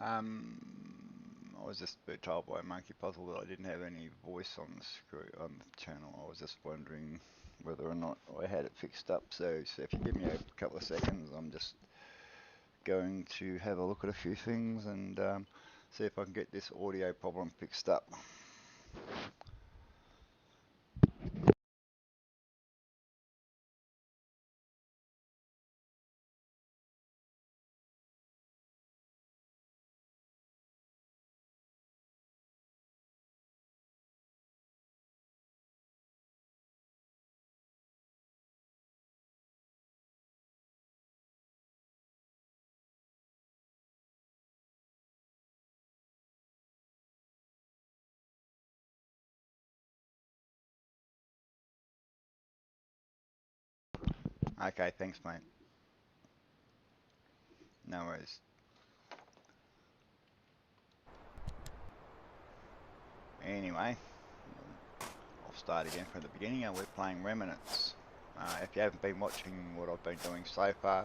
Um, I was just a bit told by Monkey Puzzle that I didn't have any voice on the screen on the channel. I was just wondering whether or not I had it fixed up. So if you give me a couple of seconds, I'm just going to have a look at a few things and see if I can get this audio problem fixed up. Okay, thanks, mate. No worries. Anyway, I'll start again from the beginning, and we're playing Remnants. If you haven't been watching what I've been doing so far,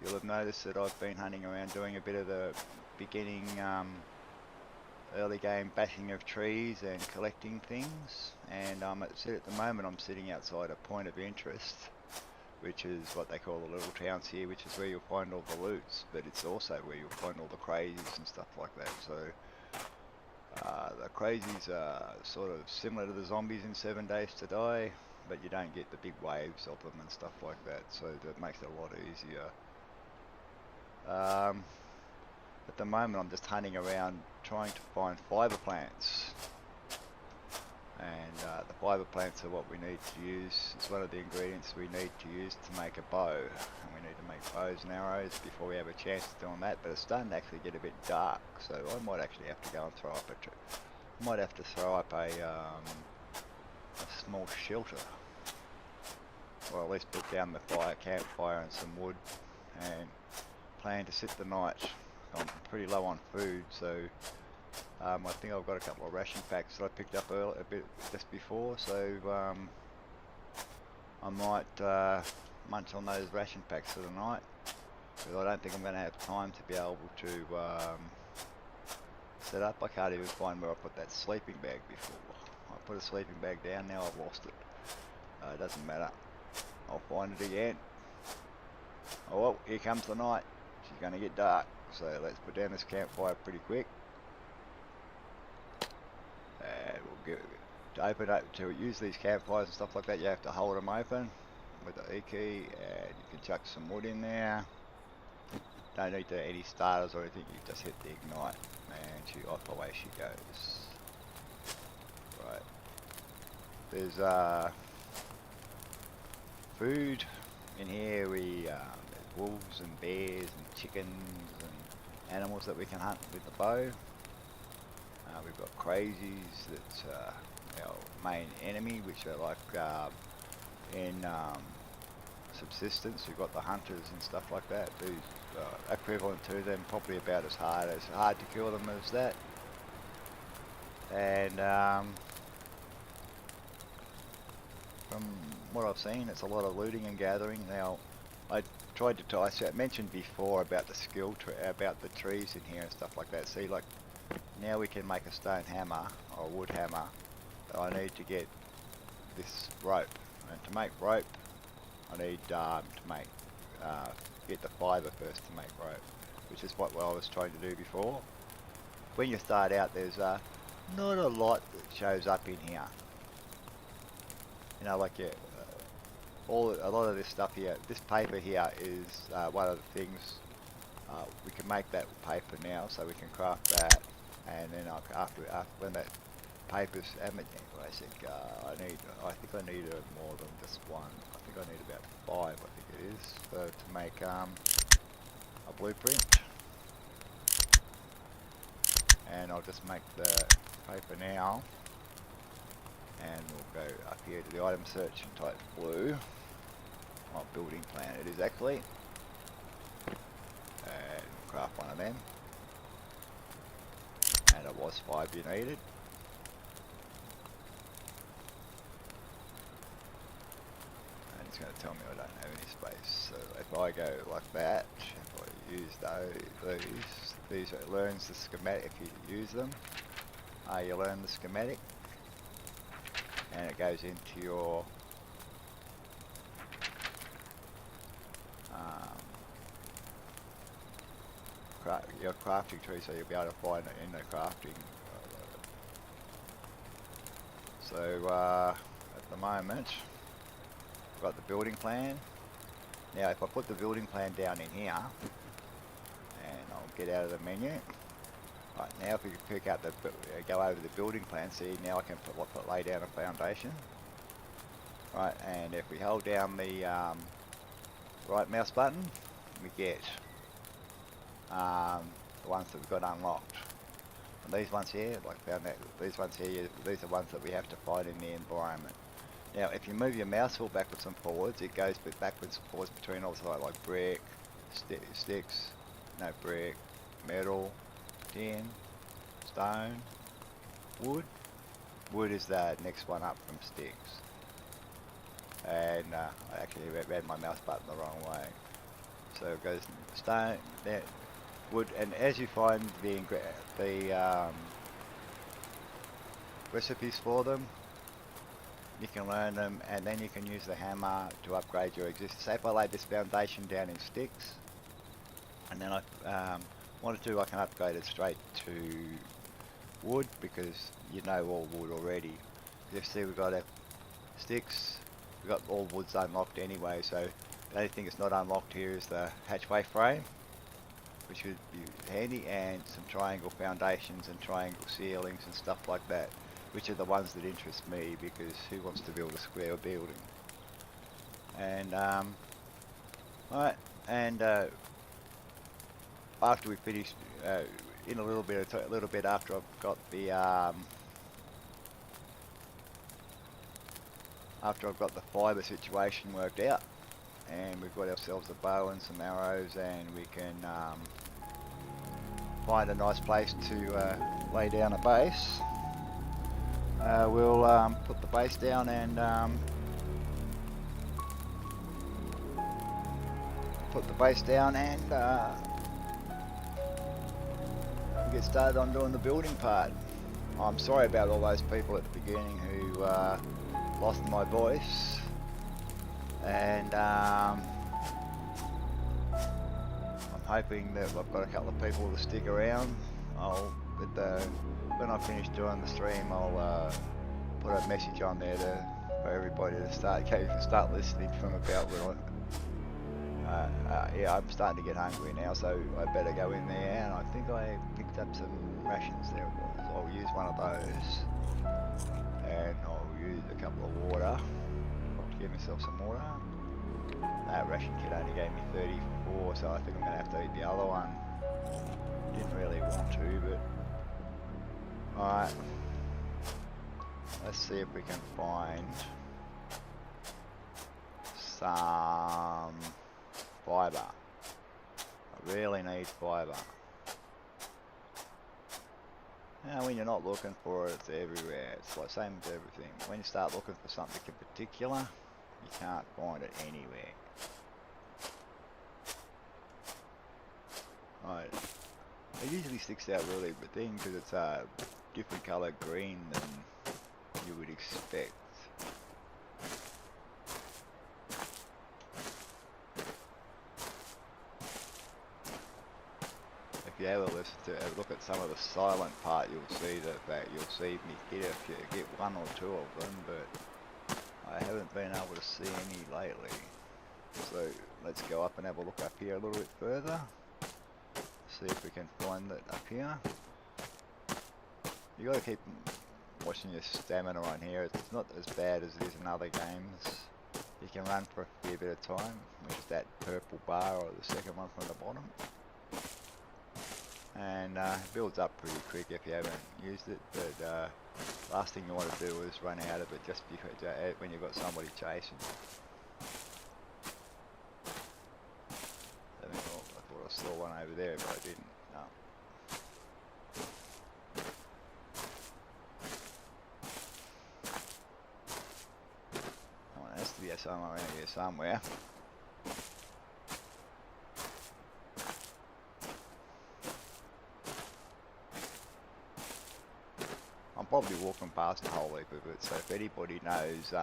you'll have noticed that I've been hunting around doing a bit of the beginning early game bashing of trees and collecting things, and at the moment I'm sitting outside a point of interest, which is what they call the little towns here, which is where you'll find all the loots, but it's also where you'll find all the crazies and stuff like that. So the crazies are sort of similar to the zombies in 7 Days to Die, but you don't get the big waves of them and stuff like that, so that makes it a lot easier. At the moment I'm just hunting around trying to find fibre plants, and the fibre plants are what we need to use. It's one of the ingredients we need to use to make a bow, and we need to make bows and arrows before we have a chance of doing that, but it's starting to actually get a bit dark, so I might actually have to go and throw up a small shelter, or at least put down the campfire and some wood, and plan to sit the night. I'm pretty low on food, so I think I've got a couple of ration packs that I picked up a bit just before, so I might munch on those ration packs for the night, because I don't think I'm going to have time to be able to set up. I can't even find where I put that sleeping bag before. I put a sleeping bag down, now I've lost it. It doesn't matter, I'll find it again. Oh well, here comes the night. She's going to get dark, so let's put down this campfire pretty quick. And we'll to open up, to use these campfires and stuff like that, you have to hold them open with the E key, and you can chuck some wood in there. Don't need any starters or anything, you just hit the ignite and off away she goes. Right, there's food in here. There's wolves and bears and chickens and animals that we can hunt with the bow. We've got crazies, that's our main enemy, which are like in subsistence. We've got the hunters and stuff like that. These equivalent to them, probably about as hard to kill them as that. And from what I've seen, it's a lot of looting and gathering. Now, I mentioned before about the about the trees in here and stuff like that. See, like, now we can make a stone hammer or a wood hammer, but I need to get this rope, and to make rope I need get the fibre first to make rope, which is what I was trying to do before. When you start out, there's not a lot that shows up in here. You know, like a lot of this stuff here, this paper here is one of the things. We can make that paper now, so we can craft that, and then after when that paper's I think I need more than just one. I think I need about 5, I think it is, to make a blueprint. And I'll just make the paper now, and we'll go up here to the item search and type blue. Building plan it is actually, and craft one of them, and it was 5 you needed. And it's going to tell me I don't have any space, so if I go like that, if I use these these it learns the schematic if you use them. You learn the schematic, and it goes into your crafting tree, so you'll be able to find it in the crafting. So at the moment, I've got the building plan. Now if I put the building plan down in here, and I'll get out of the menu. Right, now if we pick up go over the building plan, see now I can lay down a foundation. Right, and if we hold down the right mouse button, we get the ones that we've got unlocked. And these ones here, these ones here, these are ones that we have to find in the environment. Now, if you move your mouse wheel backwards and forwards, it goes backwards and forwards between all the like brick, sticks, no brick, metal, tin, stone, wood. Wood is the next one up from sticks. And I actually read my mouse button the wrong way. So it goes stone, wood, and as you find the recipes for them, you can learn them, and then you can use the hammer to upgrade your existing. Say if I lay this foundation down in sticks, and then I wanted to, I can upgrade it straight to wood, because you know all wood already. You see we've got sticks, we've got all woods unlocked anyway, so the only thing that's not unlocked here is the hatchway frame, which would be handy, and some triangle foundations and triangle ceilings and stuff like that, which are the ones that interest me, because who wants to build a square building? And right, and after we finish, in a little bit after I've got the fibre situation worked out, and we've got ourselves a bow and some arrows, and we can find a nice place to lay down a base. We'll put the base down and get started on doing the building part. I'm sorry about all those people at the beginning who lost my voice, and I'm hoping that I've got a couple of people to stick around. When I finish doing the stream, I'll put a message on there for everybody to start listening from about when yeah, I'm starting to get hungry now, so I better go in there, and I think I picked up some rations there. I'll use one of those, and I'll use a couple of water to give myself some water. That ration kit only gave me 34, so I think I'm going to have to eat the other one. Didn't really want to, but alright. Let's see if we can find some fibre. I really need fibre. Now when you're not looking for it, it's everywhere. It's like same with everything. When you start looking for something in particular, you can't find it anywhere. Right. It usually sticks out really but then because it's a different colour green than you would expect. If you ever listen to look at some of the silent part, you'll see me get one or two of them, but I haven't been able to see any lately. So let's go up and have a look up here a little bit further. See if we can find it up here. You got to keep watching your stamina on here. It's not as bad as it is in other games. You can run for a fair bit of time, which is that purple bar or the second one from the bottom. And it builds up pretty quick if you haven't used it, but last thing you want to do is run out of it just because, when you've got somebody chasing you. I thought I saw one over there, but I didn't. No. Oh, it has to be somewhere around here somewhere. walking past a whole heap of it, so if anybody knows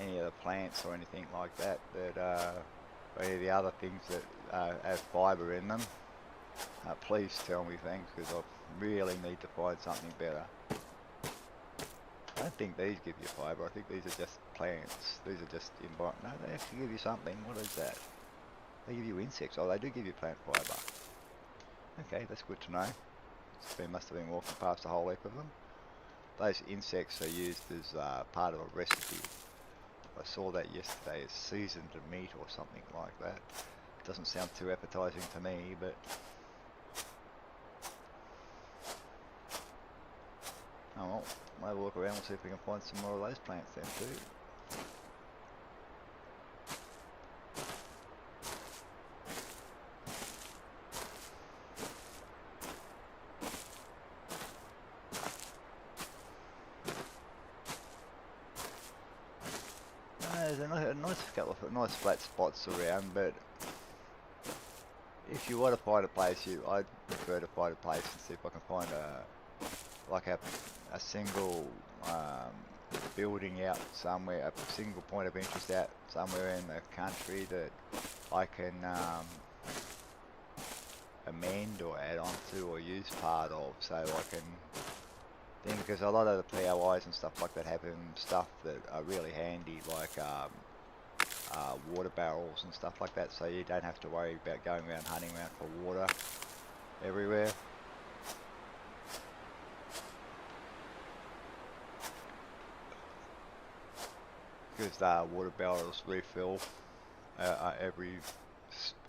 any of the plants or anything like that, or any of the other things that have fibre in them, please tell me, thanks, because I really need to find something better. I don't think these give you fibre, I think these are just plants. These are just environment. No, they actually give you something. What is that? They give you insects. Oh, they do give you plant fibre. Okay, that's good to know. They must have been walking past a whole heap of them. Those insects are used as part of a recipe. I saw that yesterday as seasoned meat or something like that. Doesn't sound too appetizing to me, but oh well, we'll have a look around and see if we can find some more of those plants then too. There's a nice couple of nice flat spots around, but if you want to find a place, I'd prefer to find a place and see if I can find a single building out somewhere, a single point of interest out somewhere in the country that I can amend or add on to or use part of, so I can think, because a lot of the POIs and stuff like that have stuff that are really handy, like water barrels and stuff like that, so you don't have to worry about going around hunting around for water everywhere. Because water barrels refill every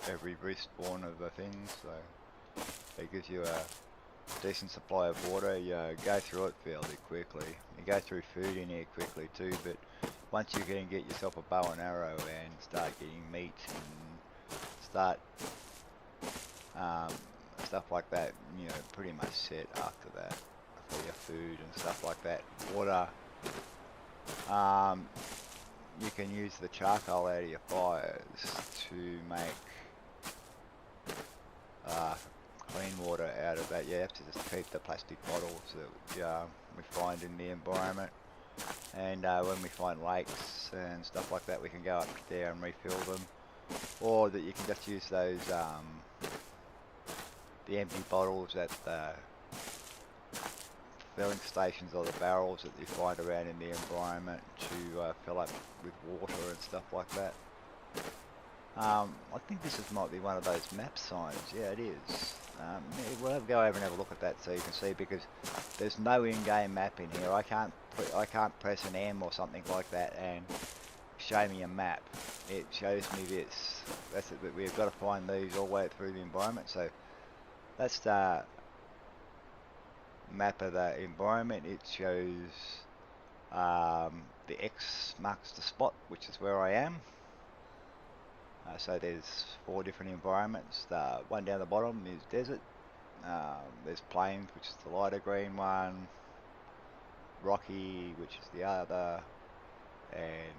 respawn of the thing, so it gives you a decent supply of water. You go through it fairly quickly. You go through food in here quickly too, but once you can get yourself a bow and arrow and start getting meat and start stuff like that, you know, pretty much set after that for your food and stuff like that. Water, you can use the charcoal out of your fires to make clean water out of that. You have to just keep the plastic bottles that we find in the environment, and when we find lakes and stuff like that, we can go up there and refill them, or that you can just use those the empty bottles at the filling stations or the barrels that you find around in the environment to fill up with water and stuff like that. I think this might be one of those map signs. Yeah, it is. We'll go over and have a look at that so you can see, because there's no in-game map in here. I can't press an M or something like that and show me a map. It shows me this. That's it. But we've got to find these all the way through the environment. So that's the map of the environment. It shows the X marks the spot, which is where I am. So there's 4 different environments. The one down the bottom is desert. There's plains, which is the lighter green one. Rocky, which is the other. And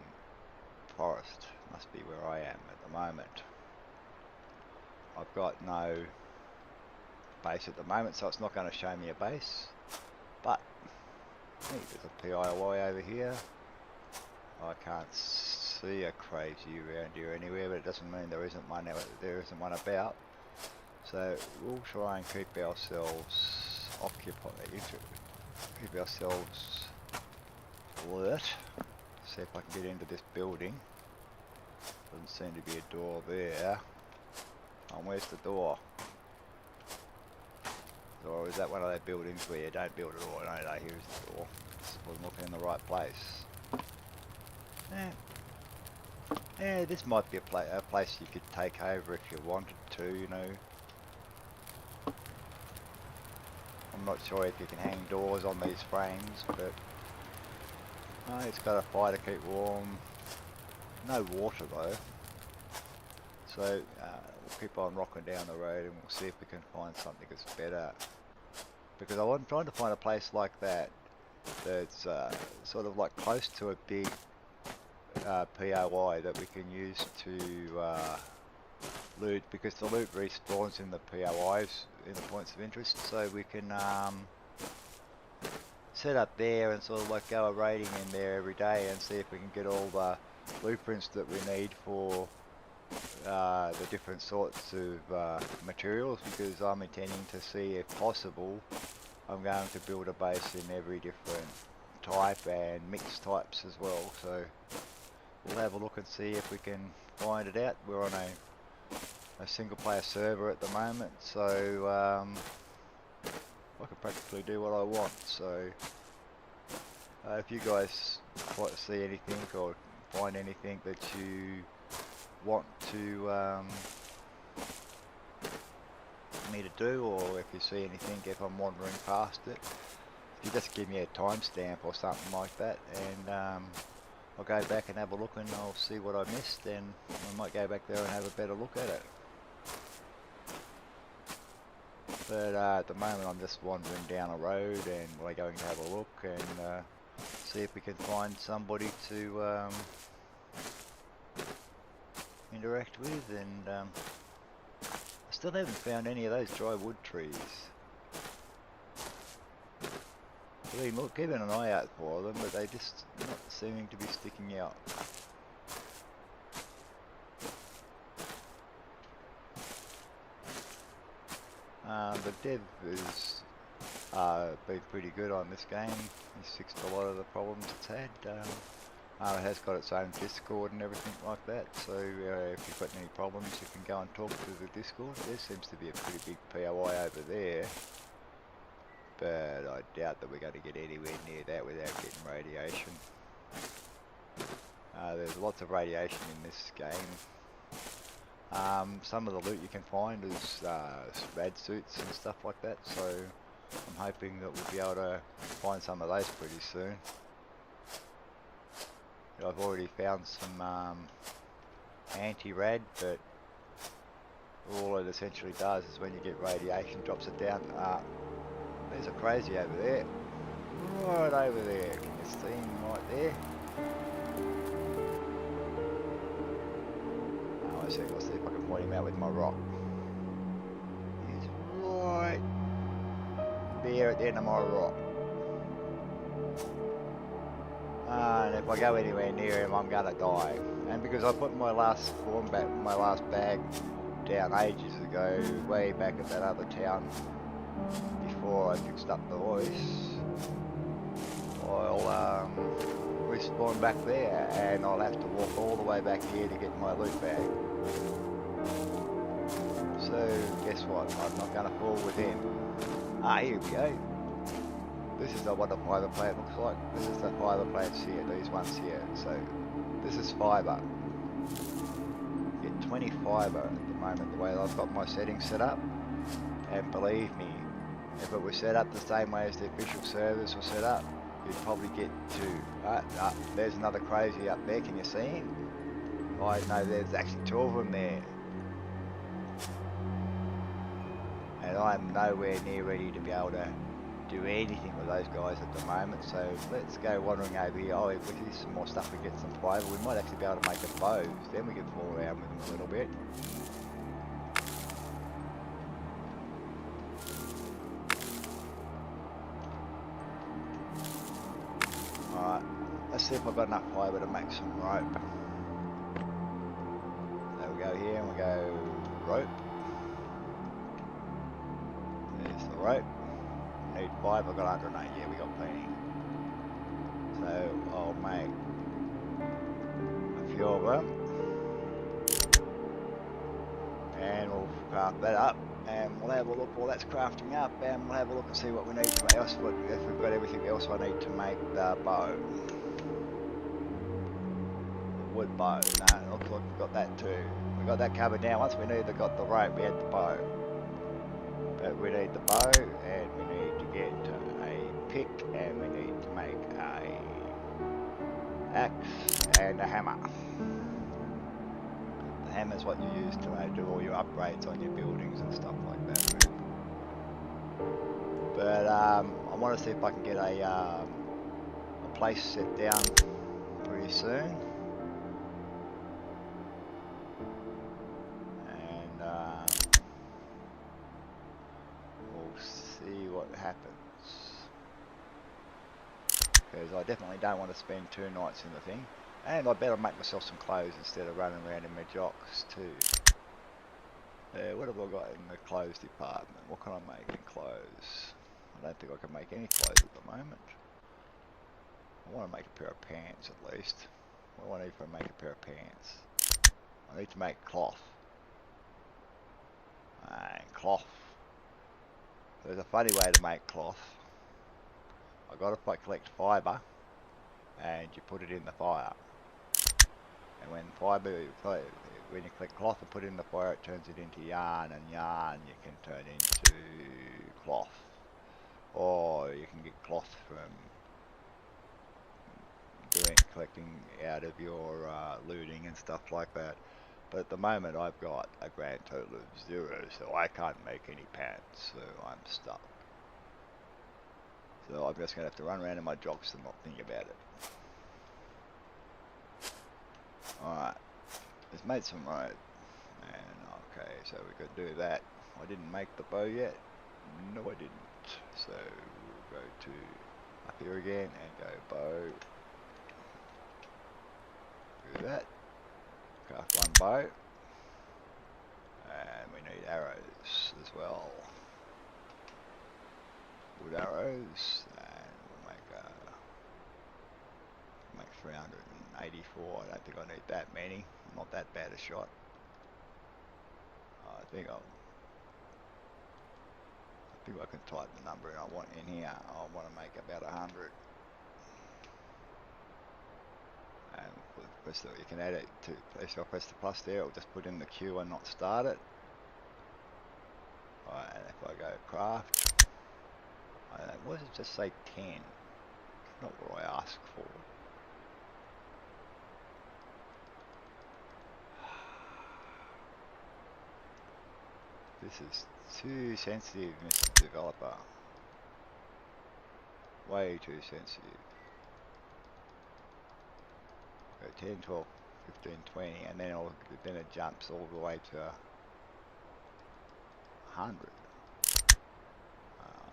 forest must be where I am at the moment. I've got no base at the moment, so it's not going to show me a base. But hey, there's a PIY over here. I can't see a crazy around here anywhere, but it doesn't mean there isn't one about. So we'll try and keep ourselves occupied, keep ourselves alert. See if I can get into this building. Doesn't seem to be a door there. And where's the door? Or is that one of those buildings where you don't build at all? No, here's the door. This wasn't looking in the right place. Yeah, this might be a place you could take over if you wanted to, you know. I'm not sure if you can hang doors on these frames, but it's got a fire to keep warm. No water though. So we'll keep on rocking down the road and we'll see if we can find something that's better. Because I'm trying to find a place like that that's sort of like close to a big POI that we can use to loot, because the loot respawns in the POIs, in the points of interest, so we can set up there and sort of like go a raiding in there every day and see if we can get all the blueprints that we need for the different sorts of materials, because I'm intending to see if possible I'm going to build a base in every different type and mixed types as well. So we'll have a look and see if we can find it out. We're on a single player server at the moment, so I can practically do what I want. So if you guys see anything or find anything that you want to me to do, or if you see anything, if I'm wandering past it, if you just give me a timestamp or something like that, and I'll go back and have a look and I'll see what I missed, and I might go back there and have a better look at it. But at the moment I'm just wandering down a road and we're going to have a look and see if we can find somebody to interact with, and I still haven't found any of those dry wood trees. I've been keeping an eye out for them, but they just not seeming to be sticking out. The dev has been pretty good on this game. He's fixed a lot of the problems it's had. It has got its own Discord and everything like that, so if you've got any problems you can go and talk to the Discord. There seems to be a pretty big POI over there, but I doubt that we're going to get anywhere near that without getting radiation. There's lots of radiation in this game. Some of the loot you can find is rad suits and stuff like that, so I'm hoping that we'll be able to find some of those pretty soon. I've already found some anti-rad, but all it essentially does is when you get radiation, drops it down. There's a crazy over there. Right over there. Can you see him right there? I'll see if I can point him out with my rock. He's right there at the end of my rock. And if I go anywhere near him, I'm gonna die. And because I put my last bag down ages ago, way back at that other town, before I fixed up the voice, I'll respawn back there, and I'll have to walk all the way back here to get my loot bag. So guess what? I'm not gonna fall with him. Here we go. This is what a fibre plant looks like. This is the fibre plants here, these ones here. So this is fibre. You get 20 fibre at the moment, the way I've got my settings set up. And believe me, if it was set up the same way as the official servers were set up, you'd probably get 2. There's another crazy up there, can you see him? I know there's actually 2 of them there. And I'm nowhere near ready to be able to do anything with those guys at the moment, so let's go wandering over here. Oh, if we see some more stuff, we get some fibre, we might actually be able to make a bow, then we can fool around with them a little bit. Alright, let's see if I've got enough fibre to make some rope. So we go here and we go rope. There's the rope. Need 5, I've got 108, yeah, we got plenty. So I'll make a few of them, and we'll craft that up, and we'll have a look while that's crafting up, and we'll have a look and see what we need to make else, if we've got everything else I need to make the bow. Wood bow, no, it looks like we've got that too. We got that covered now. Once we got the rope, we had the bow. But we need the bow, and we need to get a pick, and we need to make a axe and a hammer. The hammer is what you use to do all your upgrades on your buildings and stuff like that. But I want to see if I can get a place set down pretty soon. See what happens. because I definitely don't want to spend 2 nights in the thing. And I better make myself some clothes instead of running around in my jocks too. What have I got in the clothes department? What can I make in clothes? I don't think I can make any clothes at the moment. I want to make a pair of pants at least. What do I need to make a pair of pants? I need to make cloth. And cloth. There's a funny way to make cloth. I've got to collect fibre and you put it in the fire. And when you collect cloth and put it in the fire, it turns it into yarn, and yarn you can turn into cloth. Or you can get cloth from collecting out of your looting and stuff like that. But at the moment I've got a grand total of 0, so I can't make any pants, so I'm stuck. So I'm just going to have to run around in my jocks and not think about it. Alright, let's make some road. And okay, so we could do that. I didn't make the bow yet. No, I didn't. So we'll go to up here again and go bow. Do that. Craft 1 bow. And we need arrows as well. Wood arrows. And we'll make 384. I don't think I need that many. I'm not that bad a shot. I think I can type the number I want in here. I want to make about 100. And you can add it to, if I press the plus there, it'll just put in the queue and not start it. Alright, and if I go craft, what does it just say 10? It's not what I asked for. This is too sensitive, Mr. Developer. Way too sensitive. Go 10, 12, 15, 20, and then it jumps all the way to 100.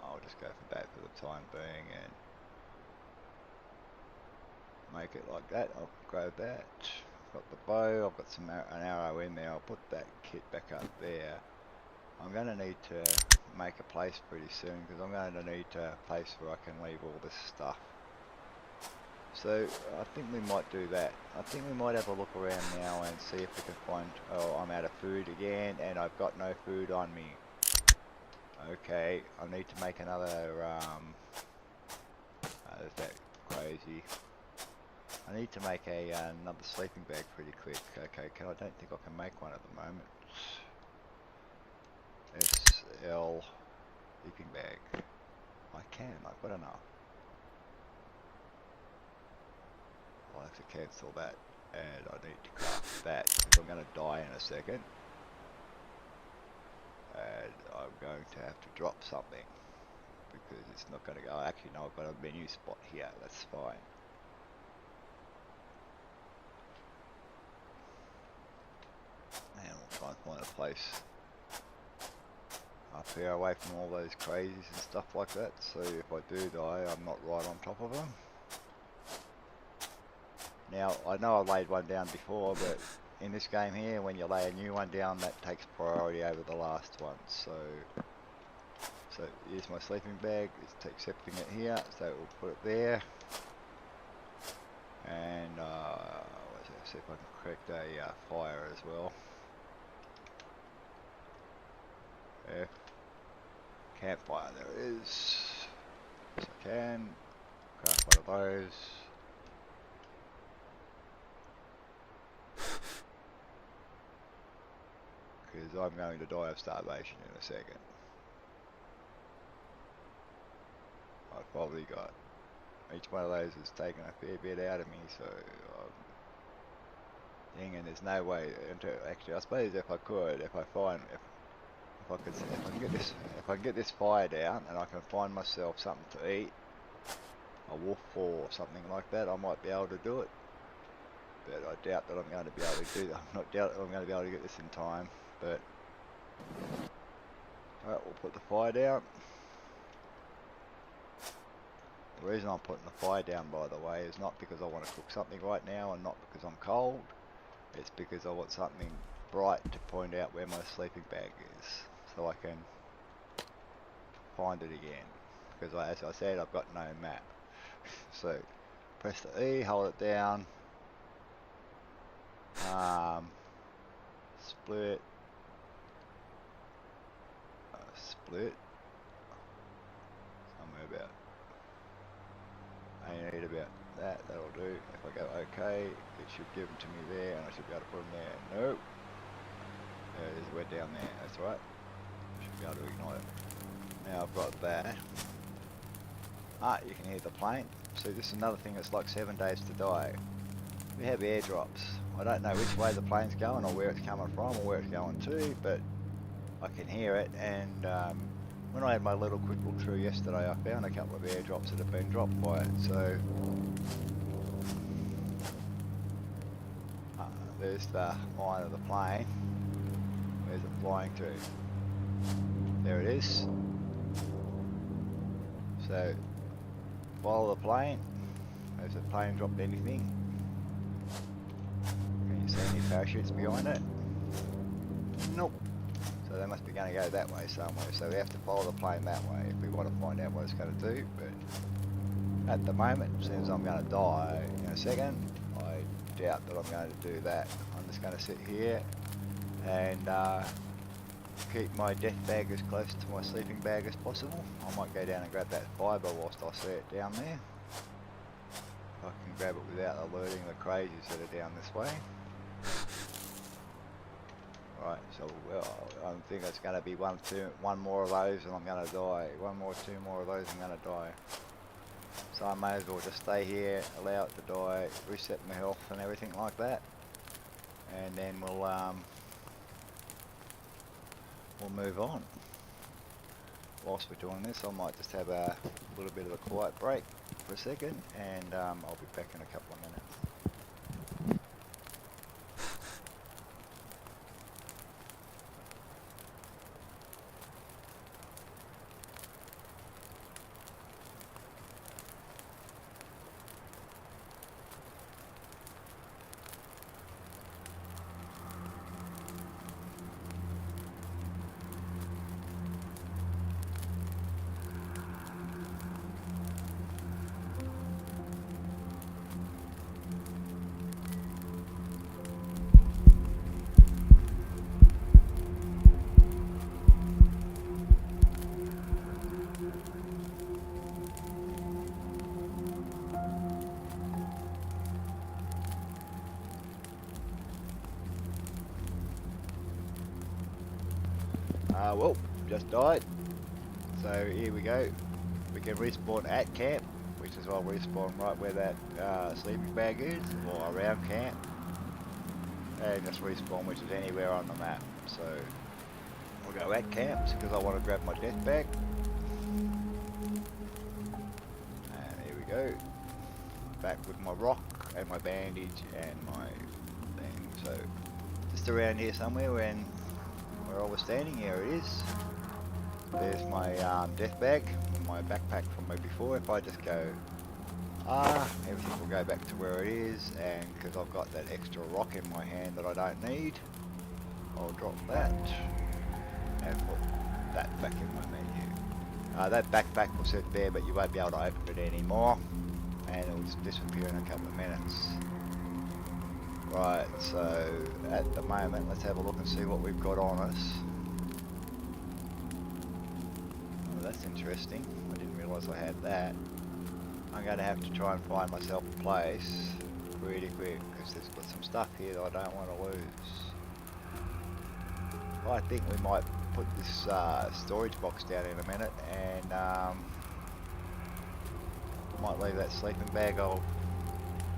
I'll just go for that for the time being and make it like that. I'll grab that. I've got the bow, I've got an arrow in there. I'll put that kit back up there. I'm going to need to make a place pretty soon because I'm going to need a place where I can leave all this stuff. So I think we might do that. I think we might have a look around now and see if we can find... Oh, I'm out of food again and I've got no food on me. Okay, I need to make another... is that crazy? I need to make another sleeping bag pretty quick. Okay, I don't think I can make one at the moment. SL sleeping bag. I can, I've got enough. I'll have to cancel that and I need to craft that because I'm going to die in a second. And I'm going to have to drop something because it's not going to go. Actually, no, I've got a menu spot here, that's fine. And we'll try and find a place up here away from all those crazies and stuff like that, so if I do die I'm not right on top of them. Now I know I laid one down before, but in this game here when you lay a new one down that takes priority over the last one. So here's my sleeping bag, it's accepting it here, so we'll put it there. And let's see if I can correct a fire as well. F campfire, there it is. Yes, I can craft one of those. Because I'm going to die of starvation in a second. I've probably got, each one of those has taken a fair bit out of me, so and there's no way actually I suppose if I could, if I can get this fire down and I can find myself something to eat, a wolf or something like that, I might be able to do it. But I doubt that I'm going to be able to do that. I'm not doubt that I'm going to be able to get this in time. But alright, we'll put the fire down. The reason I'm putting the fire down, by the way, is not because I want to cook something right now and not because I'm cold. It's because I want something bright to point out where my sleeping bag is, so I can find it again. Because as I said, I've got no map. So press the E, hold it down, split, somewhere about, I need about that, that'll do. If I go OK, it should give them to me there, and I should be able to put them there. Nope. There it is, we're down there, that's right. I should be able to ignite it. Now I've got that. Ah, you can hear the plane. See, this is another thing that's like 7 days to die. We have airdrops. I don't know which way the plane's going or where it's coming from or where it's going to, but I can hear it. And when I had my little quick look through yesterday, I found a couple of airdrops that have been dropped by it. So there's the line of the plane. Where's it flying to? There it is. So follow the plane. Has the plane dropped anything? Can you see any parachutes behind it? Nope. So they must be going to go that way somewhere. So we have to follow the plane that way if we want to find out what it's going to do. But at the moment, since I'm going to die in a second, I doubt that I'm going to do that. I'm just going to sit here and keep my death bag as close to my sleeping bag as possible. I might go down and grab that fibre whilst I see it down there. If I can grab it without alerting the crazies that are down this way. Right, so well, I think it's going to be one more of those and I'm going to die. Two more of those, I'm going to die. So I may as well just stay here, allow it to die, reset my health and everything like that, and then we'll move on. Whilst we're doing this, I might just have a little bit of a quiet break for a second, and I'll be back in a couple of minutes. Well, just died. So here we go. We can respawn at camp, which is I'll respawn right where that sleeping bag is, or around camp. And just respawn, which is anywhere on the map. So we'll go at camps because I want to grab my death bag. And here we go. Back with my rock and my bandage and my thing. So just around here somewhere where I was standing, here it is. There's my death bag, my backpack from me before. If I just go everything will go back to where it is, and because I've got that extra rock in my hand that I don't need, I'll drop that and put that back in my menu. That backpack will sit there, but you won't be able to open it anymore, and it'll just disappear in a couple of minutes. Right, so at the moment, let's have a look and see what we've got on us. Oh, that's interesting. I didn't realise I had that. I'm going to have to try and find myself a place pretty quick because there's got some stuff here that I don't want to lose. Well, I think we might put this storage box down in a minute, and might leave that sleeping bag. I'll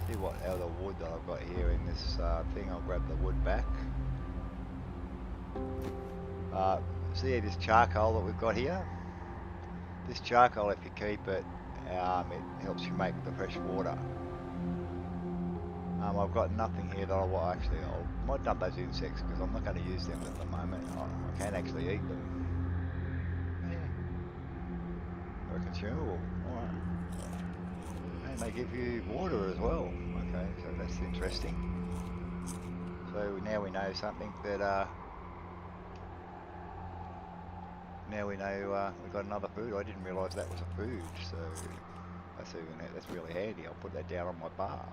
see what other wood that I've got here in this thing. I'll grab the wood back. See this charcoal that we've got here? This charcoal, if you keep it, it helps you make the fresh water. I've got nothing here that I might dump those insects because I'm not going to use them at the moment. I can actually eat them. Yeah. They're consumable. Alright. and they give you water as well. Okay, so that's interesting. So now we know something that now we know we got another food. I didn't realise that was a food, so that's really handy. I'll put that down on my bar.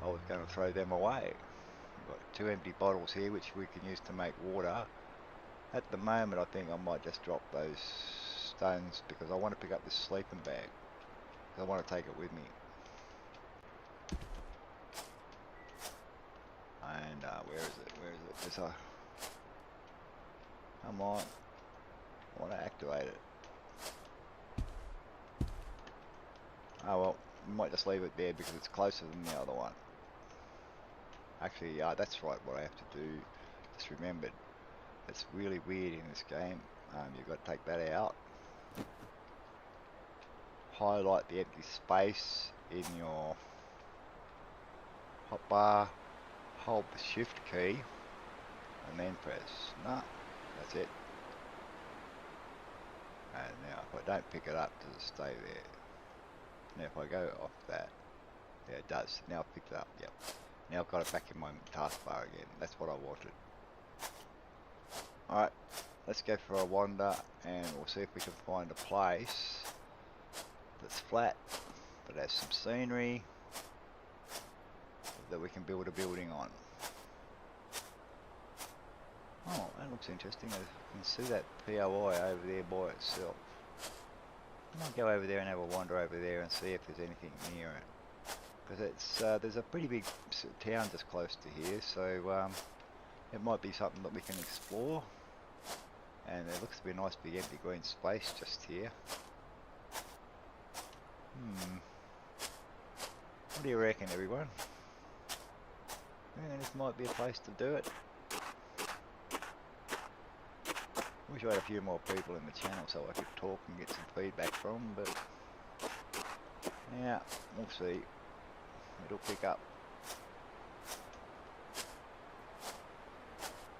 I was going to throw them away. We've got 2 empty bottles here which we can use to make water. At the moment I think I might just drop those stones because I want to pick up this sleeping bag. I want to take it with me. And where is it? Where is it? There's a... Come on. I want to activate it. Oh well, we might just leave it there because it's closer than the other one. Actually, that's right, what I have to do. Just remembered. It's really weird in this game. You've got to take that out. Highlight the empty space in your hotbar. Hold the shift key. And then press. No, that's it. And now if I don't pick it up, does it stay there? Now if I go off that, yeah it does. Now I've picked it up, yep. Now I've got it back in my taskbar again. That's what I wanted. Alright, let's go for a wander and we'll see if we can find a place that's flat but has some scenery that we can build a building on. Oh, that looks interesting. I can see that POI over there by itself. I might go over there and have a wander over there and see if there's anything near it. Because it's there's a pretty big town just close to here, so it might be something that we can explore. And it looks to be a nice big empty green space just here. What do you reckon, everyone? Yeah, this might be a place to do it. Wish I had a few more people in the channel so I could talk and get some feedback from, but yeah, we'll see. It'll pick up.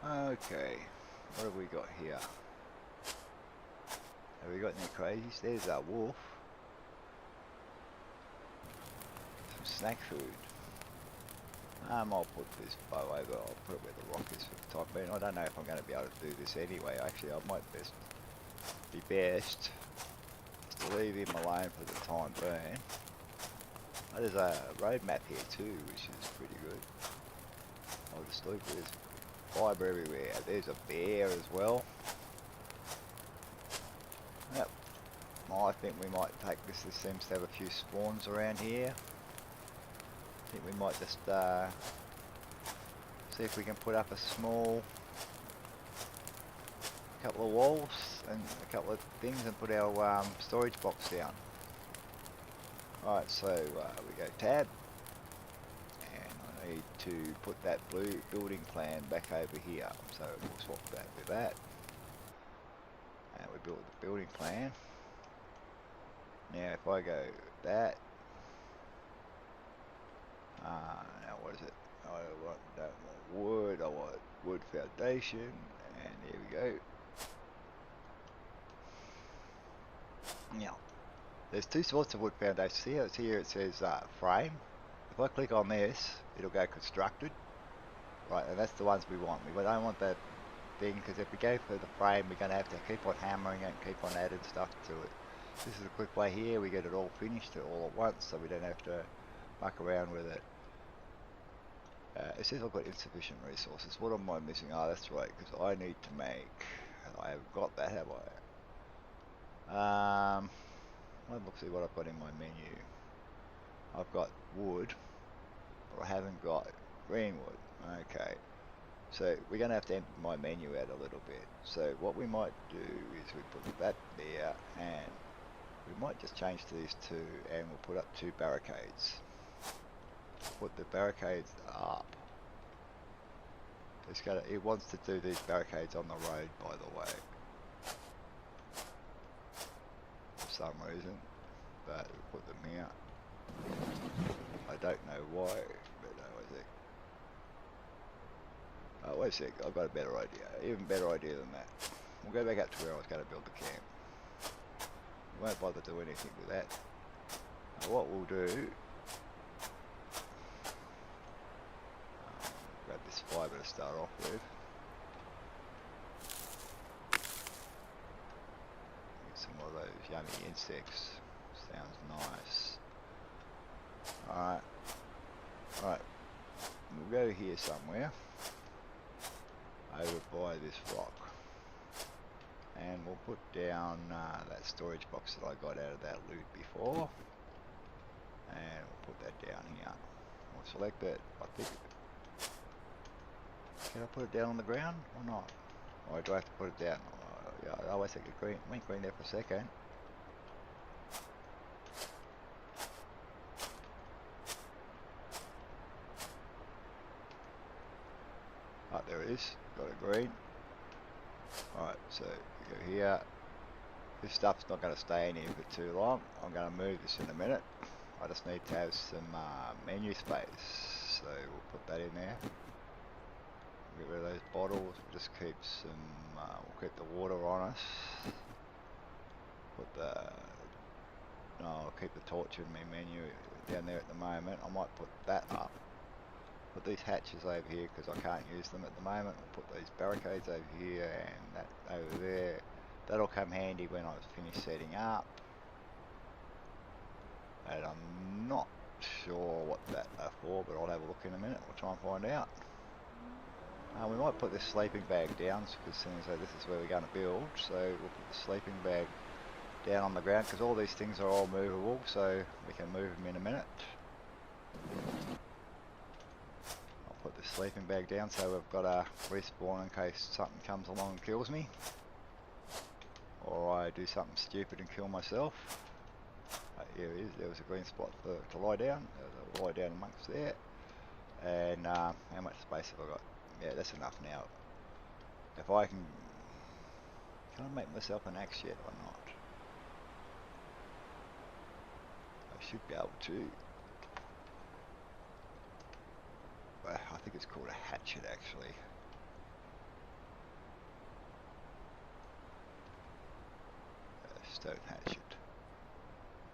Okay, what have we got here? Have we got any crazies? There's a wolf. Some snack food. I'll put this bow over, I'll put it where the rock is for the time being. I don't know if I'm going to be able to do this anyway. Actually, I might be best just to leave him alone for the time being. Oh, there's a road map here too, which is pretty good. I'll just look, there's fibre everywhere. There's a bear as well. Yep. I think we might take this. This seems to have a few spawns around here. I think we might just see if we can put up a small couple of walls and a couple of things and put our storage box down. Alright, so we go tab, and I need to put that blue building plan back over here. So we'll swap that with that, and we build the building plan. Now if I go that, now what is it? I don't want wood, I want wood foundation, and there we go. Now, there's two sorts of wood foundations here. Here it says frame. If I click on this, it'll go constructed. Right, and that's the ones we want. We don't want that thing, because if we go for the frame, we're going to have to keep on hammering it and keep on adding stuff to it. This is a quick way here, we get it all finished all at once, so we don't have to muck around with it. It says I've got insufficient resources. What am I missing? Oh, that's right, because I need to make... I haven't got that, have I? Let's see what I've got in my menu. I've got wood, but I haven't got green wood. Okay, so we're going to have to empty my menu out a little bit. So what we might do is we put that there, and we might just change these two, and we'll put up 2 barricades. Put the barricades up. It wants to do these barricades on the road, by the way, for some reason, but we'll put them here. I don't know why, but wait a sec, I've got a better idea, even better idea than that. We'll go back up to where I was going to build the camp. We won't bother doing anything with that. what we'll do, grab this fibre to start off with. Get some more of those yummy insects. Sounds nice. Alright. Alright. We'll go here somewhere. Over by this rock. And we'll put down that storage box that I got out of that loot before. And we'll put that down here. We'll select it. I think. Can I put it down on the ground or not? Or do I have to put it down? Yeah, I always think it went green there for a second. Oh, there it is. Got it green. Alright, so you go here. This stuff's not going to stay in here for too long. I'm going to move this in a minute. I just need to have some menu space. So we'll put that in there. Get rid of those bottles. We'll just keep some, we'll keep the water on us. Put the, no, I'll keep the torch in my menu down there at the moment. I might put that up. Put these hatches over here because I can't use them at the moment. We'll put these barricades over here and that over there. That'll come handy when I finish setting up. And I'm not sure what that are for, but I'll have a look in a minute. We'll try and find out. We might put this sleeping bag down because seeing as though this is where we're going to build. So we'll put the sleeping bag down on the ground because all these things are all movable, so we can move them in a minute. Put the sleeping bag down so we've got a respawn in case something comes along and kills me. Or I do something stupid and kill myself. Here it is, there was a green spot to lie down. I'll lie down amongst there. And how much space have I got? Yeah, that's enough now. If I can I make myself an axe yet or not? I should be able to. I think it's called a hatchet actually. Stone hatchet.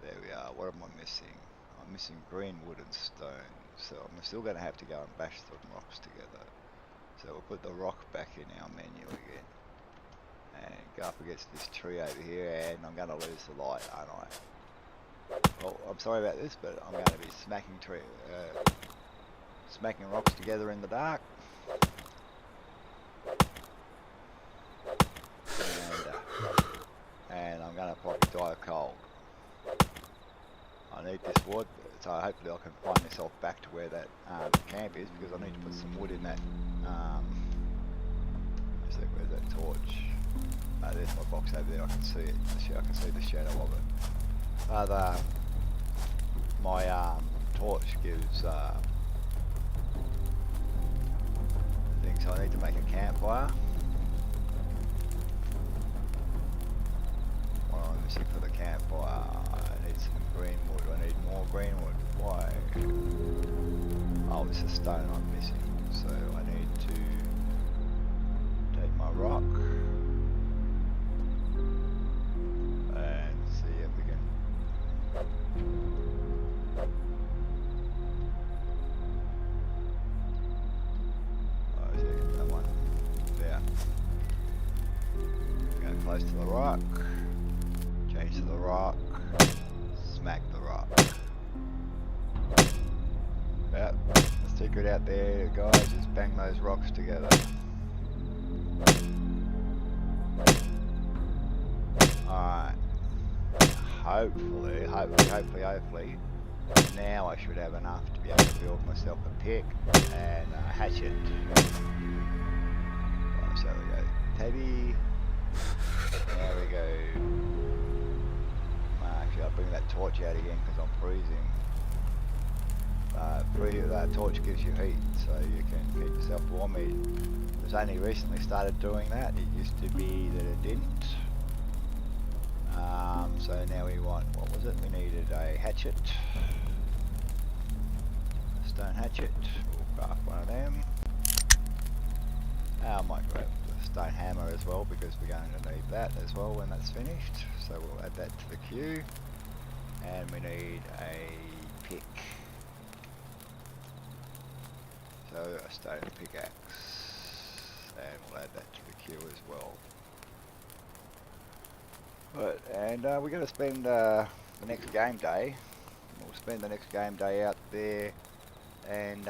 There we are. What am I missing? I'm missing green wood and stone. So I'm still going to have to go and bash the rocks together. So we'll put the rock back in our menu again. And go up against this tree over here and I'm going to lose the light, aren't I? Well, I'm sorry about this, but I'm going to be smacking rocks together in the dark. And I'm going to probably die of cold. I need this wood, so hopefully I can find myself back to where that camp is, because I need to put some wood in that. Where's that torch? There's my box over there. I can see it. I can see the shadow of it. My torch gives things. So I need to make a campfire. What am I missing for the campfire? I need some green wood. I need more green wood. Why? Oh, it's a stone I'm missing. So I need to take my rock and see if we can. Oh, is there that one? There. Go close to the rock. Change to the rock. Smack the rock. Yep, let's take it out there, guys. Just bang those rocks together. Alright. Hopefully, now I should have enough to be able to build myself a pick and a hatchet. Right, so we go Tabby. There we go. Actually, I'll bring that torch out again because I'm freezing. That torch gives you heat, so you can keep yourself warm. It's only recently started doing that. It used to be that it didn't. So now we want, what was it? We needed a hatchet. A stone hatchet. We'll craft one of them. I might grab the stone hammer as well, because we're going to need that as well when that's finished. So we'll add that to the queue. And we need a pick. So a stone pickaxe. And we'll add that to the queue as well. But, and we're going to spend the next game day. We'll spend the next game day out there and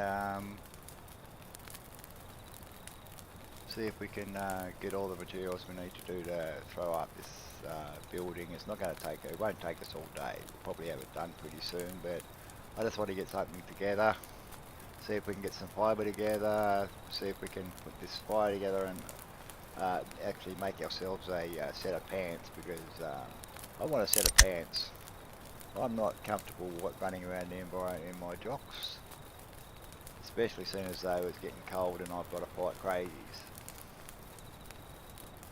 see if we can get all the materials we need to do to throw up this building. It's not going to take, it won't take us all day. We'll probably have it done pretty soon, but I just want to get something together. See if we can get some fibre together, see if we can put this fire together and actually make ourselves a set of pants, because I want a set of pants. I'm not comfortable running around the environment in my jocks, especially seeing as though it's getting cold and I've got to fight crazies.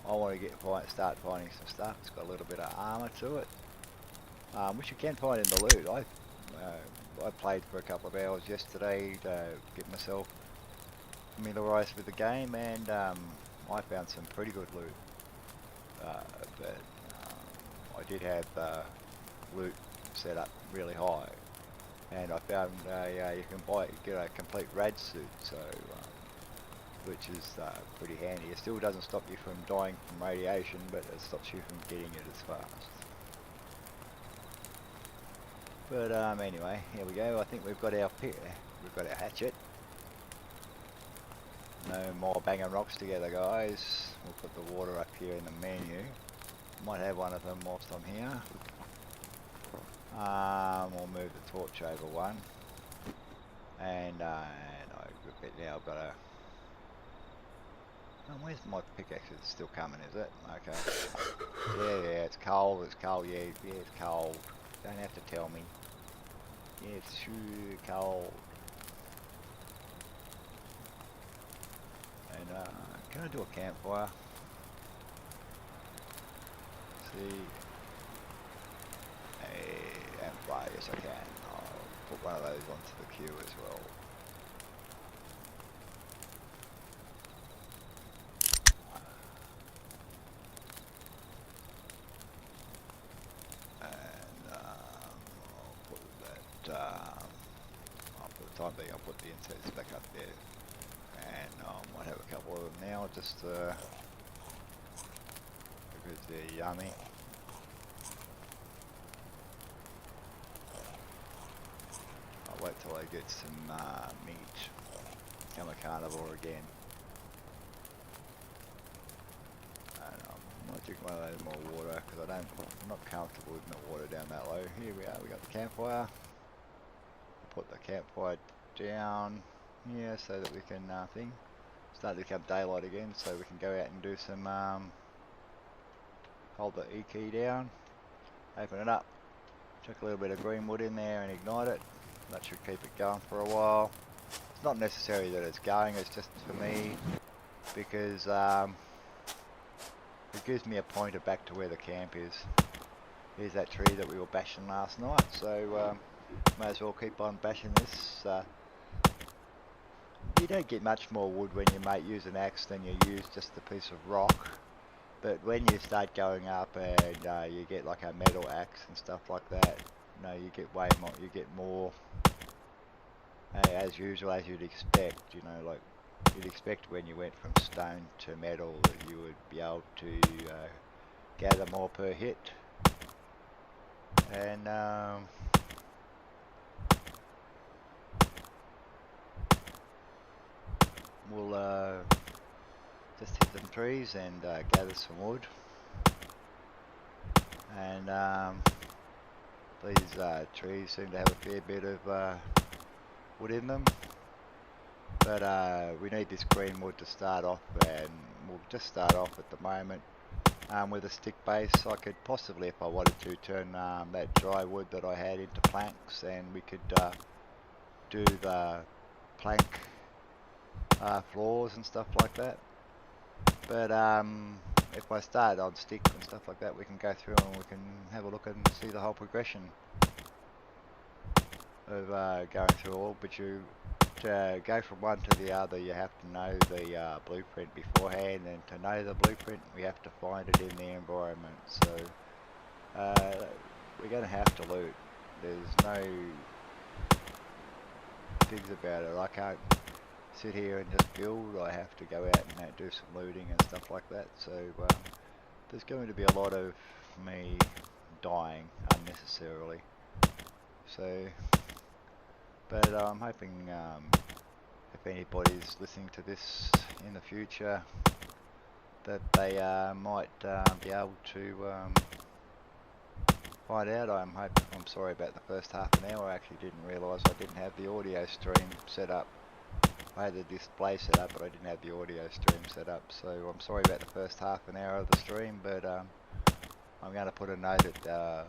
I want to start finding some stuff that's got a little bit of armour to it, which you can find in the loot. I played for a couple of hours yesterday to get myself familiarised with the game, and I found some pretty good loot. But I did have loot set up really high, and I found you can get a complete rad suit, so which is pretty handy. It still doesn't stop you from dying from radiation, but it stops you from getting it as fast. But anyway, here we go. I think we've got our hatchet. No more banging rocks together, guys. We'll put the water up here in the menu. Might have one of them whilst I'm here. We'll move the torch over one. And I bet now I've got a... Oh, where's my pickaxe? It's still coming, is it? Okay. Yeah, it's cold, yeah, it's cold. Don't have to tell me. Yeah, it's sure cold. And can I do a campfire? See, a campfire, yes I can. I'll put one of those onto the queue as well. And I'll put that, for the time being I'll put the insects back up there. And I might have a couple of them now, just because they're yummy. I'll wait till I get some meat. I'm a carnivore again. And I might drink one of those more water, because I'm not comfortable with the water down that low. Here we are, we got the campfire. Put the campfire down here so that we can start to become daylight again, so we can go out and do some hold the E key down, open it up, chuck a little bit of green wood in there and ignite it. That should keep it going for a while. It's not necessary that it's going, it's just for me, because it gives me a pointer back to where the camp is. Here's that tree that we were bashing last night, so may as well keep on bashing this. You don't get much more wood when you use an axe than you use just a piece of rock. But when you start going up and you get like a metal axe and stuff like that, you get way more. You get more, as usual, as you'd expect. Like you'd expect when you went from stone to metal that you would be able to gather more per hit. And we'll just hit some trees and gather some wood. And these trees seem to have a fair bit of wood in them. But we need this green wood to start off, and we'll just start off at the moment with a stick base. I could possibly, if I wanted to, turn that dry wood that I had into planks, and we could do the plank floors and stuff like that. But if I start on stick and stuff like that, we can go through and we can have a look and see the whole progression of going through all. But to go from one to the other, you have to know the blueprint beforehand, and to know the blueprint, we have to find it in the environment. So we're going to have to loot. there's no things about it. I can't sit here and just build. I have to go out and do some looting and stuff like that. So there's going to be a lot of me dying unnecessarily. So, but I'm hoping if anybody's listening to this in the future, that they might be able to find out. I'm sorry about the first half an hour. I actually didn't realise I didn't have the audio stream set up. I had the display set up, but I didn't have the audio stream set up. So I'm sorry about the first half an hour of the stream, but I'm going to put a note at the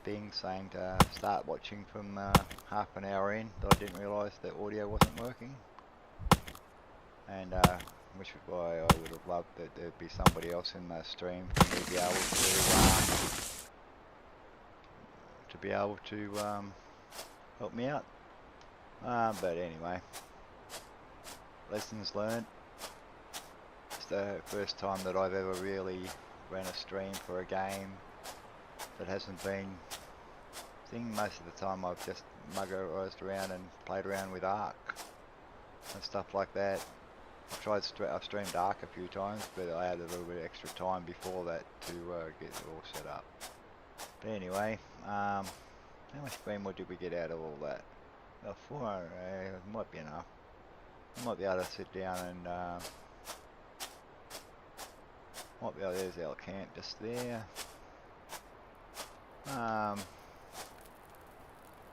thing saying to start watching from half an hour in, that I didn't realise the audio wasn't working. And which is why I would have loved that there'd be somebody else in the stream for me to be able to help me out. But anyway, lessons learned. It's the first time that I've ever really ran a stream for a game that hasn't been thing. Most of the time I've just muggerized around and played around with Ark and stuff like that. I've streamed Ark a few times, but I had a little bit of extra time before that to get it all set up. But anyway, how much greenwood did we get out of all that? 400, it might be enough. I might be able to sit down and might be able, there's our camp just there.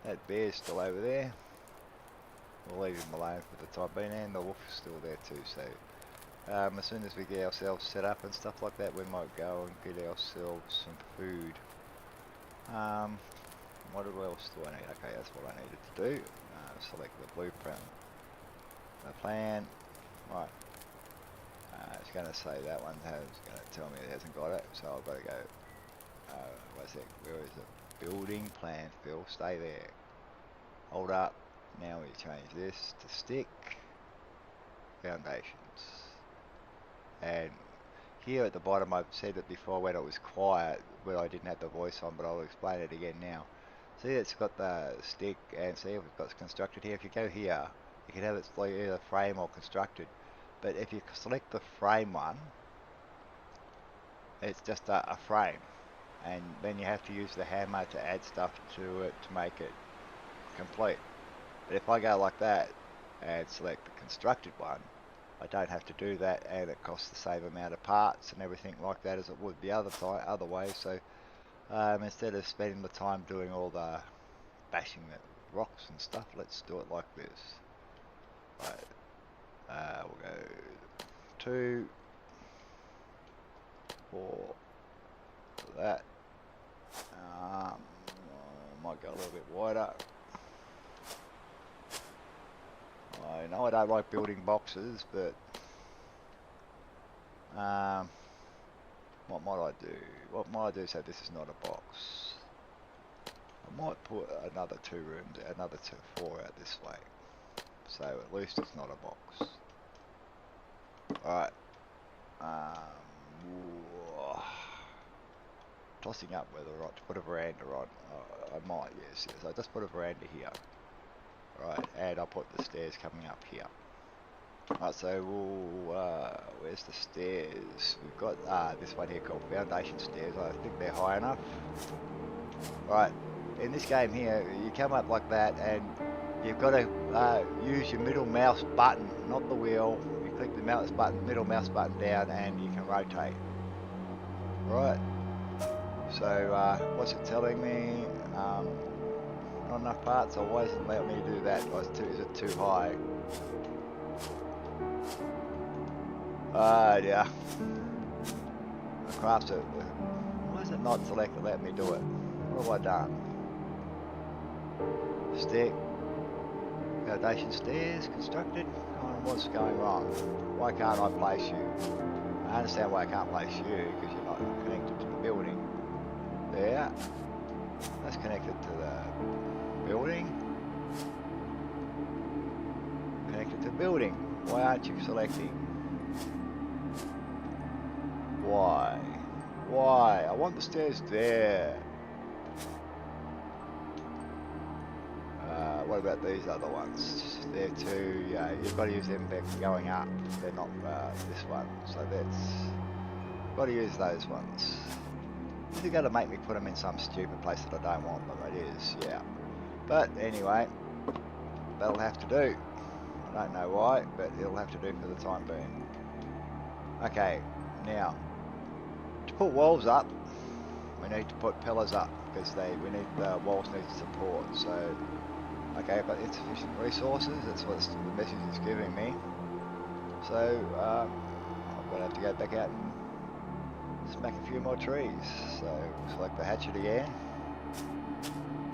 That bear's still over there. We'll leave him alone for the time being, and the wolf is still there too. So as soon as we get ourselves set up and stuff like that, we might go and get ourselves some food. What else do I need? Okay, that's what I needed to do. Select the blueprint, the plan. Right. It's going to say that one has going to tell me it hasn't got it, so I've got to go. What's it? Where is it? Building plan. Phil, stay there. Hold up. Now we change this to stick. Foundations. And here at the bottom, I've said it before when it was quiet, where I didn't have the voice on, but I'll explain it again now. See, it's got the stick, and see, we've got constructed here. If you go here, you can have it either frame or constructed. But if you select the frame one, it's just a frame. And then you have to use the hammer to add stuff to it to make it complete. But if I go like that and select the constructed one, I don't have to do that, and it costs the same amount of parts and everything like that as it would the other way. So instead of spending the time doing all the bashing the rocks and stuff, let's do it like this. Right. We'll go 2, 4, that. Might go a little bit wider. I know I don't like building boxes, but what might I do? What might I do so this is not a box? I might put another 2 rooms, another 4 out this way, so at least it's not a box. Alright. Tossing up whether or not to put a veranda on. I might, yes. I just put a veranda here. Right, and I'll put the stairs coming up here. Right, so where's the stairs? We've got this one here called foundation stairs. I think they're high enough. Right, in this game here, you come up like that, and you've got to use your middle mouse button, not the wheel. You click the mouse button, middle mouse button down, and you can rotate. Right. So what's it telling me? Not enough parts. So why doesn't it let me do that? Is it too high? Yeah. I crafted it. Why is it not selected? Let me do it. What have I done? Stick. Foundation stairs constructed. What's going wrong? Why can't I place you? I understand why I can't place you, because you're not connected to the building. There. That's connected to the building. Connected to building. Why aren't you selecting? Why? Why? I want the stairs there. What about these other ones? They're too, you've got to use them back going up. They're not this one, so got to use those ones. Is it going to make me put them in some stupid place that I don't want them? It is, yeah. But anyway, that'll have to do. I don't know why, but it'll have to do for the time being. Okay, now, to put walls up, we need to put pillars up, because the walls need support, so... Okay, I've got insufficient resources, that's what the message is giving me. So, I'm going to have to go back out and smack a few more trees. So, select the hatchet again.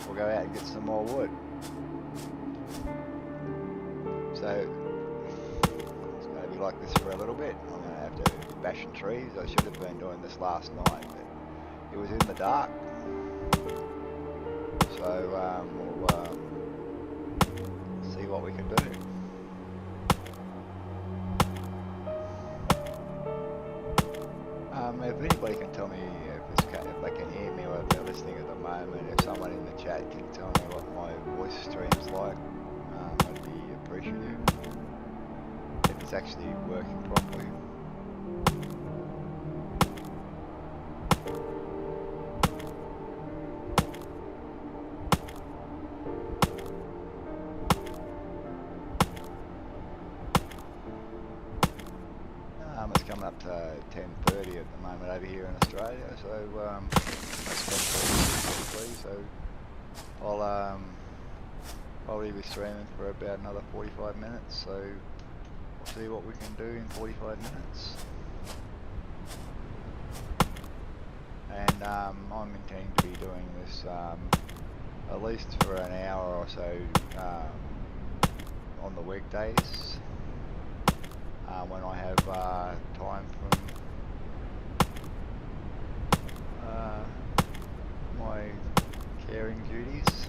We'll go out and get some more wood. So, it's going to be like this for a little bit. I'm going to have to be bashing trees. I should have been doing this last night, but it was in the dark. So, we'll... see what we can do. If anybody can tell me if they can hear me or if they're listening at the moment, if someone in the chat can tell me what my voice stream's like, I'd be appreciative. If it's actually working properly. It's coming up to 10:30 at the moment over here in Australia, so that's pretty so I'll probably be streaming for about another 45 minutes, so we'll see what we can do in 45 minutes. And I'm intending to be doing this at least for an hour or so on the weekdays. When I have time from my caring duties.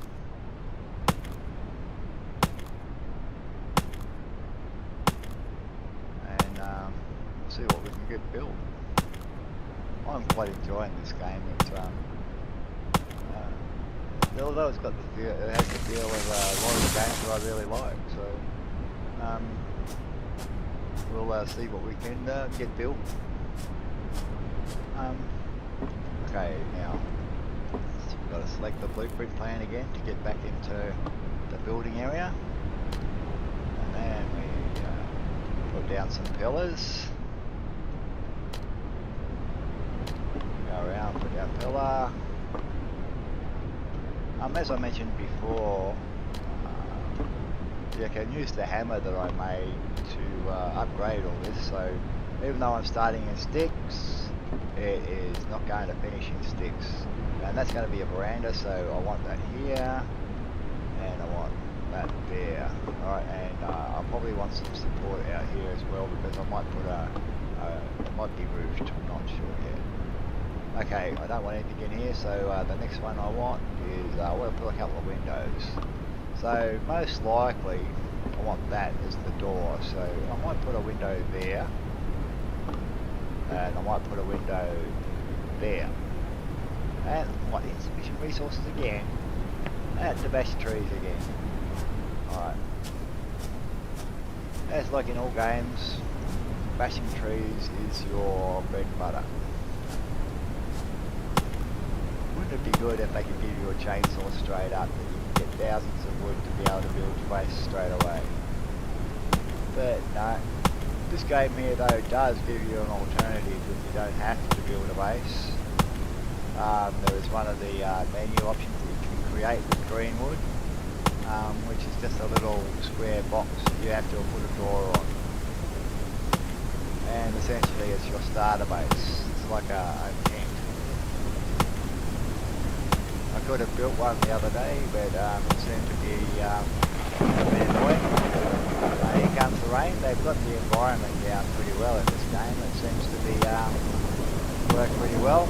And we'll see what we can get built. I'm quite enjoying this game. It's although it's got the feel, it has the feel of a lot of the games that I really like. So we'll see what we can get built. Okay, now we've got to select the blueprint plan again to get back into the building area, and then we put down some pillars. Go around, put down pillar. As I mentioned before, you can use the hammer that I made to upgrade all this, so even though I'm starting in sticks, it is not going to finish in sticks. And that's going to be a veranda, so I want that here, and I want that there. Alright, and I probably want some support out here as well, because I might put it might be roofed, I'm not sure yet. Okay, I don't want anything in here, so the next one I want is, I want to put a couple of windows. So most likely I want that as the door, so I might put a window there, and I might put a window there. And what, insufficient resources again, and to bash trees again. Alright. As like in all games, bashing trees is your bread and butter. Wouldn't it be good if they could give you a chainsaw straight up, that you could get thousands of wood to be able to build your base straight away? But no, this game here though does give you an alternative if you don't have to build a base. There is one of the menu options that you can create with green wood, which is just a little square box that you have to put a door on. And essentially it's your starter base. It's like a tent. I could have built one the other day, but it seemed to be a bit annoying. Here comes the rain. They've got the environment down pretty well in this game. It seems to be work pretty well.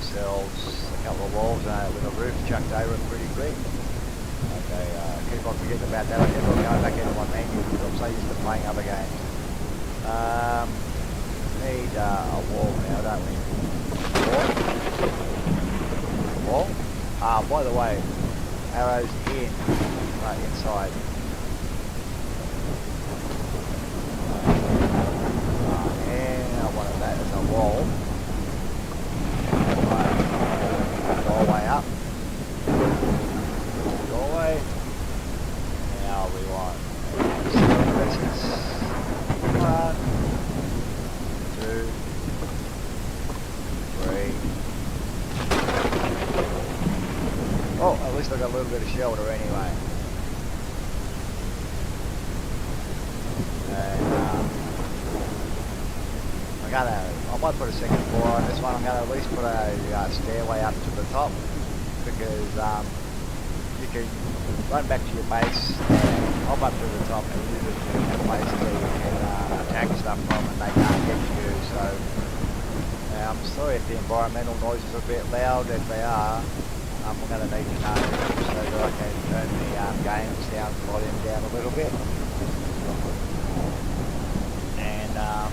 ourselves a couple of walls with a roof chucked over it pretty quick. Okay, keep on forgetting about that. I keep on going back into my menu because I'm so used to playing other games. Need a wall now, don't we? Wall? By the way, arrows inside. And I wanted that as a wall. Doorway up. Doorway. Now we want pieces. 1, 2, 3. Oh, at least I got a little bit of shelter anyway. And I might put a second floor on this one. I'm gonna at least put a stairway up to the top because you can run back to your base and hop up to the top and use it as a place where you can attack stuff from and they can't get to you. So I'm sorry if the environmental noises are a bit loud. If they are, I'm going to need to know so that I can turn the game sound volume down a little bit. And how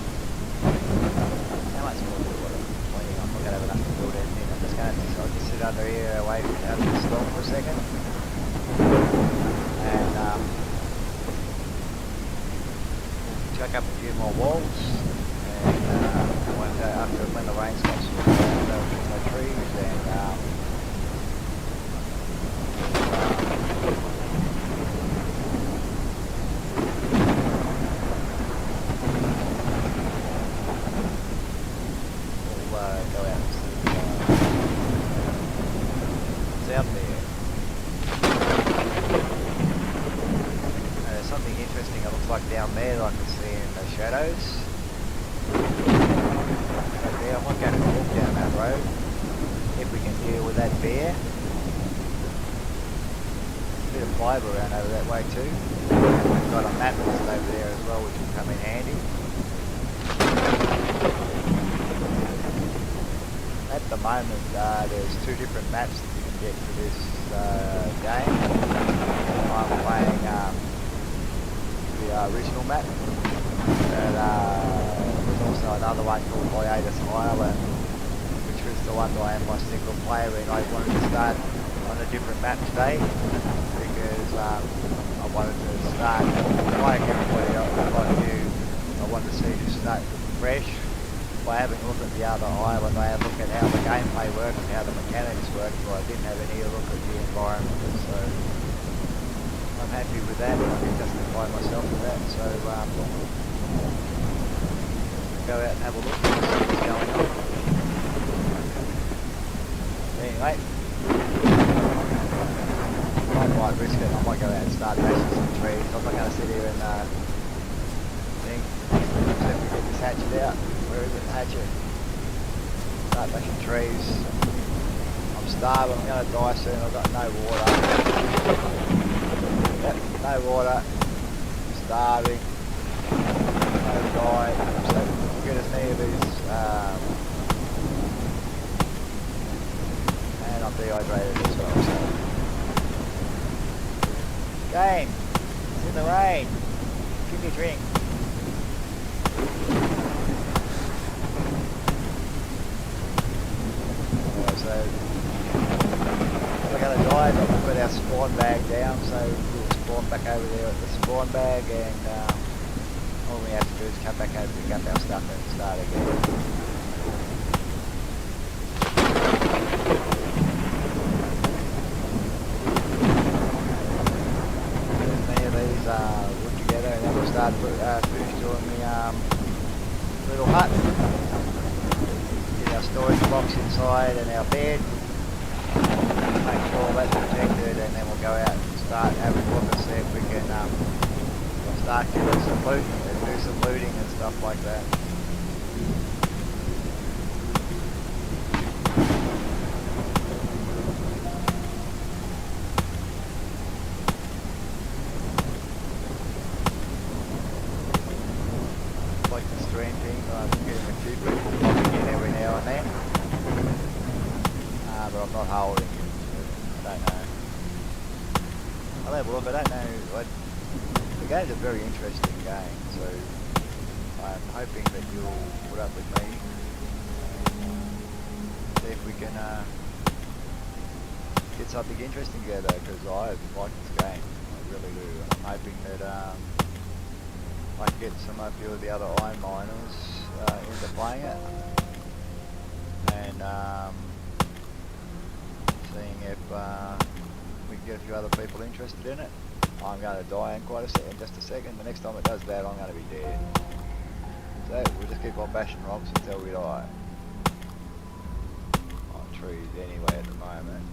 much more do I need? I'm not going to have enough to build anything. I'm just going to sit under here away out of the storm for a second. And chuck up a few more walls. And won't go after when the rain stops. We'll go through the trees and go out and see what's out there. There's something interesting it looks like down there that I can see in the shadows. Right there, I'm not going to walk down that road if we can deal with that bear. A bit of fibre around over that way too. We've got a map that's over there as well which will come in handy. At the moment there's 2 different maps that you can get for this game. I'm playing the original map. And there's also another one called Hiatus Island, which was the one that I had my single player in. I wanted to start on a different map today because I wanted to start like everybody else like you. I wanted to see this start fresh. By having a look at the other island, I had a look at how the gameplay worked and how the mechanics worked, but I didn't have any look at the environment, so I'm happy with that. I can justify myself with that, so go out and have a look and see what's going on. Anyway, I might risk it. I might go out and start bashing some trees. I'm not going to sit here and think, except we get this hatchet out. Where is it? Hatchet. Start bashing trees. I'm starving. I'm going to die soon. I've got no water. Yep, no water. I'm starving. No diet. So good as any of these. And I'm dehydrated as well. So. Game. It's in the rain. Give me a drink. So we're going to die, but we've got our spawn bag down, so we'll spawn back over there at the spawn bag, and all we have to do is come back over, pick up our stuff and start again. As many of these put together, and then we'll start finish doing the little hut. Our storage box inside and our bed, make sure that's protected, and then we'll go out and start having a look and see if we can start getting some loot and do some looting and stuff like that. Like the stream thing, I'm getting a few people popping in every now and then. but I'm not holding it. I don't know. I'll have a look. I don't know. The game's a very interesting game, so I'm hoping that you'll put up with me. See if we can get something interesting together, because I like this game. I really do. I'm hoping that I can get a few of the other iron miners into playing it, and seeing if we can get a few other people interested in it. I'm going to die in just a second. The next time it does that, I'm going to be dead. So we'll just keep on bashing rocks until we die. On trees anyway at the moment.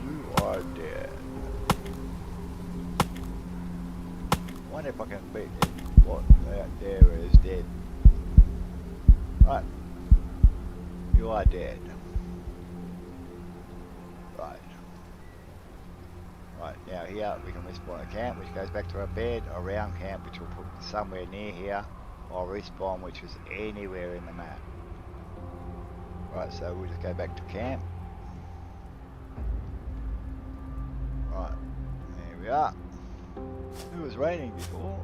You are dead. I wonder if I can beat it. What out there is dead. Right. You are dead. Right. Right, now here we can respawn a camp, which goes back to our bed, a round camp, which we'll put somewhere near here, or respawn, which is anywhere in the map. Right, so we'll just go back to camp. Right, there we are. It was raining before.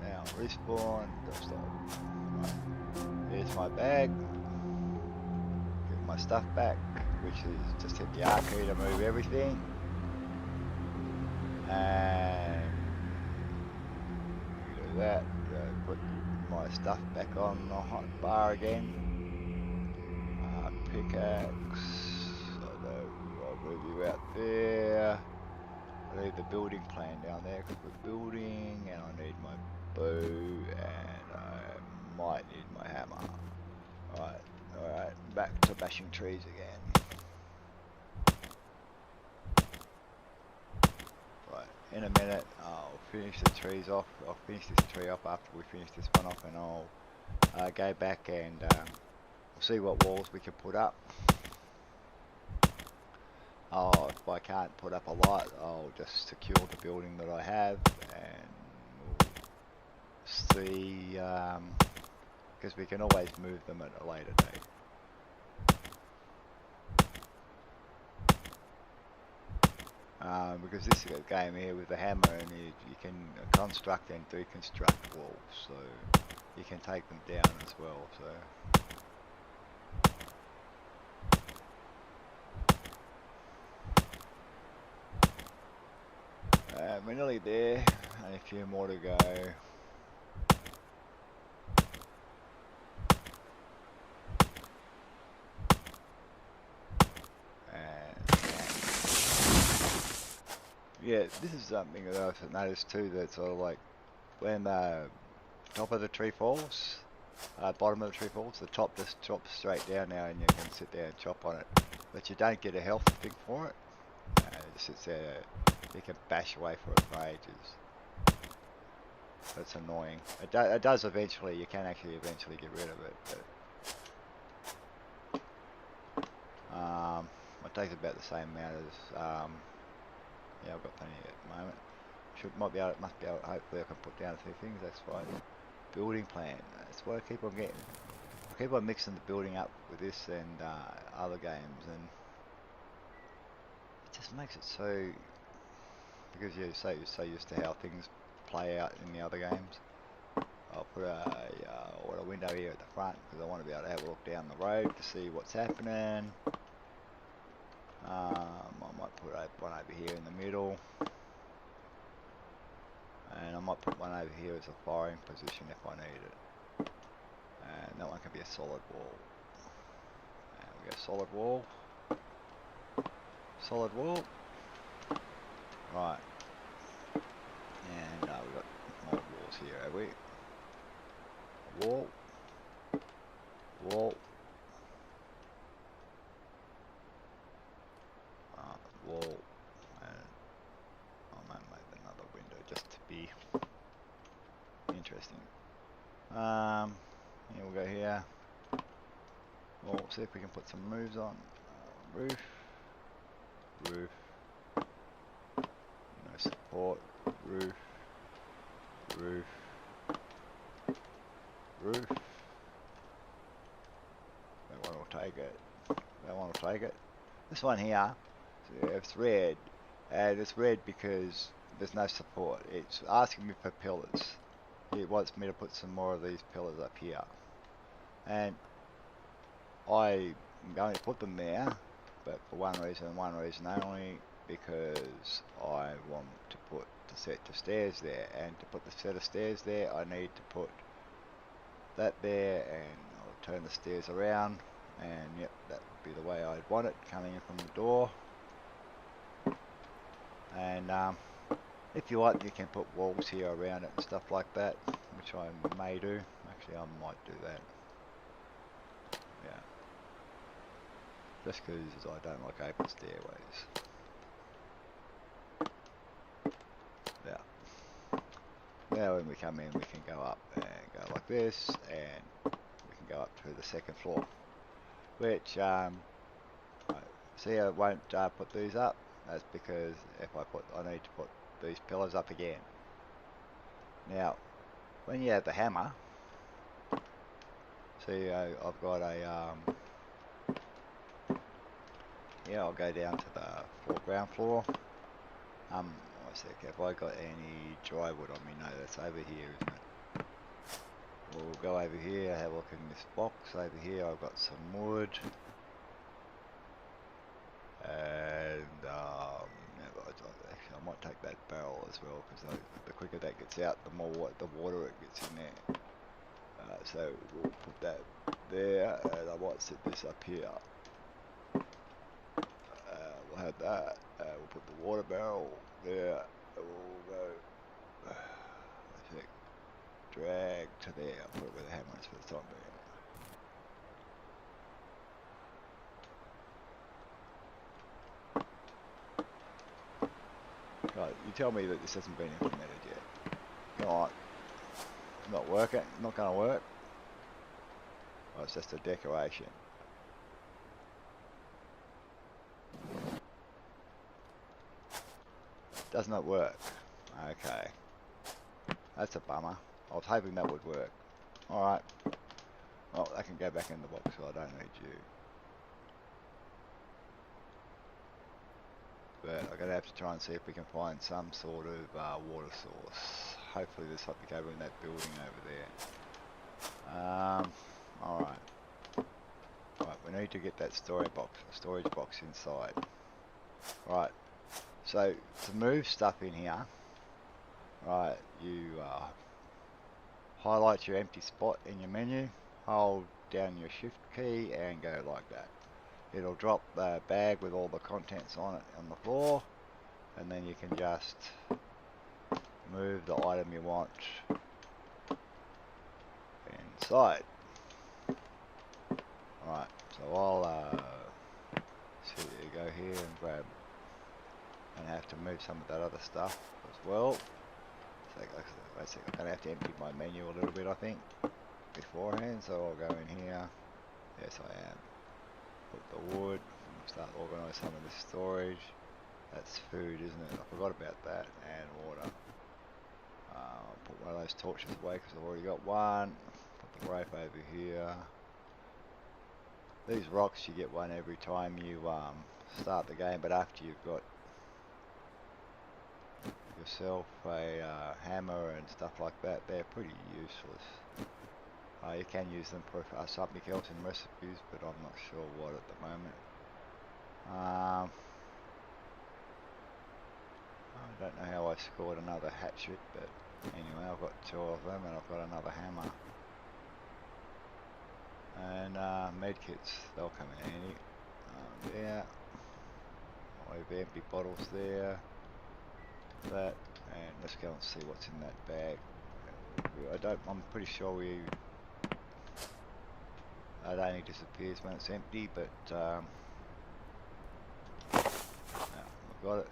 Now respawn, right. Here's my bag. Get my stuff back, which is just hit the R key to move everything. And do that, put my stuff back on the hot bar again. Pickaxe, I'll move you out there. I need the building plan down there because we're building, and I need my bow, and I might need my hammer. Alright, back to bashing trees again. Right, in a minute I'll finish the trees off. I'll finish this tree off after we finish this one off, and I'll go back and we'll see what walls we can put up. If I can't put up a lot, I'll just secure the building that I have, and we'll see, because we can always move them at a later date. Because this game here with the hammer, and you can construct and deconstruct walls, so you can take them down as well. So we're nearly there, and a few more to go. Yeah, this is something that I've noticed too, that sort of like when the top of the tree falls, bottom of the tree falls, the top just drops straight down now, and you can sit there and chop on it. But you don't get a health thing for it. It just sits there, you can bash away for it for ages. That's annoying. It does eventually, you can actually eventually get rid of it, but it takes about the same amount as yeah, I've got plenty at the moment. Must be able, hopefully I can put down a few things, that's fine. Building plan, that's what I keep on getting. I keep on mixing the building up with this and other games, and it just makes it so, because you're so used to how things play out in the other games. I'll put a window here at the front, because I want to be able to have a look down the road to see what's happening. I might put one over here in the middle, and I might put one over here as a firing position if I need it. And that one can be a solid wall. And we go solid wall. Solid wall. Right. And we've got more walls here, have we? Wall. Wall. Wall. And I might make another window just to be interesting. Yeah, we'll go here. We'll see if we can put some roofs on. Roof. Roof. No support. Roof. Roof. roof. That one will take it. That one will take it. This one here, it's red. And it's red because there's no support. It's asking me for pillars. It wants me to put some more of these pillars up here. And I'm going to put them there, but for one reason and one reason only, because I want to put the set of stairs there, and to put the set of stairs there I need to put that there, and I'll turn the stairs around, and yep, that would be the way I'd want it, coming in from the door. And if you want, you can put walls here around it and stuff like that, which I may do. Actually, I might do that. Yeah. Just because I don't like open stairways. Yeah. Now when we come in, we can go up and go like this, and we can go up to the second floor. Which, see, I won't put these up. That's because I need to put these pillars up again. Now, when you have the hammer, see, I've got a yeah, I'll go down to the ground floor. One sec, have I got any dry wood on me? No, that's over here, isn't it? We'll go over here, have a look in this box. Over here I've got some wood. And actually I might take that barrel as well, because the quicker that gets out, the more the water it gets in there. So we'll put that there, and I might set this up here. We'll have that. We'll put the water barrel there. We'll go drag to there. I'll put it where the hammer is for the time being. Right, you tell me that this hasn't been implemented yet. Come on. Not working. Not going to work. Oh, it's just a decoration. Does not work. Okay. That's a bummer. I was hoping that would work. Alright. Well, I can go back in the box, so I don't need you. But I'm going to have to try and see if we can find some sort of water source. Hopefully there's something over in that building over there. Alright. Right, we need to get that storage box inside. Right. So, to move stuff in here, right, you highlight your empty spot in your menu, hold down your shift key and go like that. It'll drop the bag with all the contents on it on the floor, and then you can just move the item you want inside. Alright, so I'll go here and grab, and have to move some of that other stuff as well. So I'm going to have to empty my menu a little bit, I think, beforehand. So I'll go in here. Yes, I am. Put the wood. Start organise some of this storage. That's food, isn't it? I forgot about that. And water. I'll put one of those torches away because I've already got one. Put the rope over here. These rocks, you get one every time you start the game, but after you've got yourself a hammer and stuff like that, they're pretty useless. You can use them for something else in recipes, but I'm not sure what at the moment. I don't know how I scored another hatchet, but anyway, I've got 2 of them, and I've got another hammer. And medkits, they'll come in handy. Yeah, I have empty bottles there. That, and let's go and see what's in that bag. I'm pretty sure it only disappears when it's empty, but no, I've got it.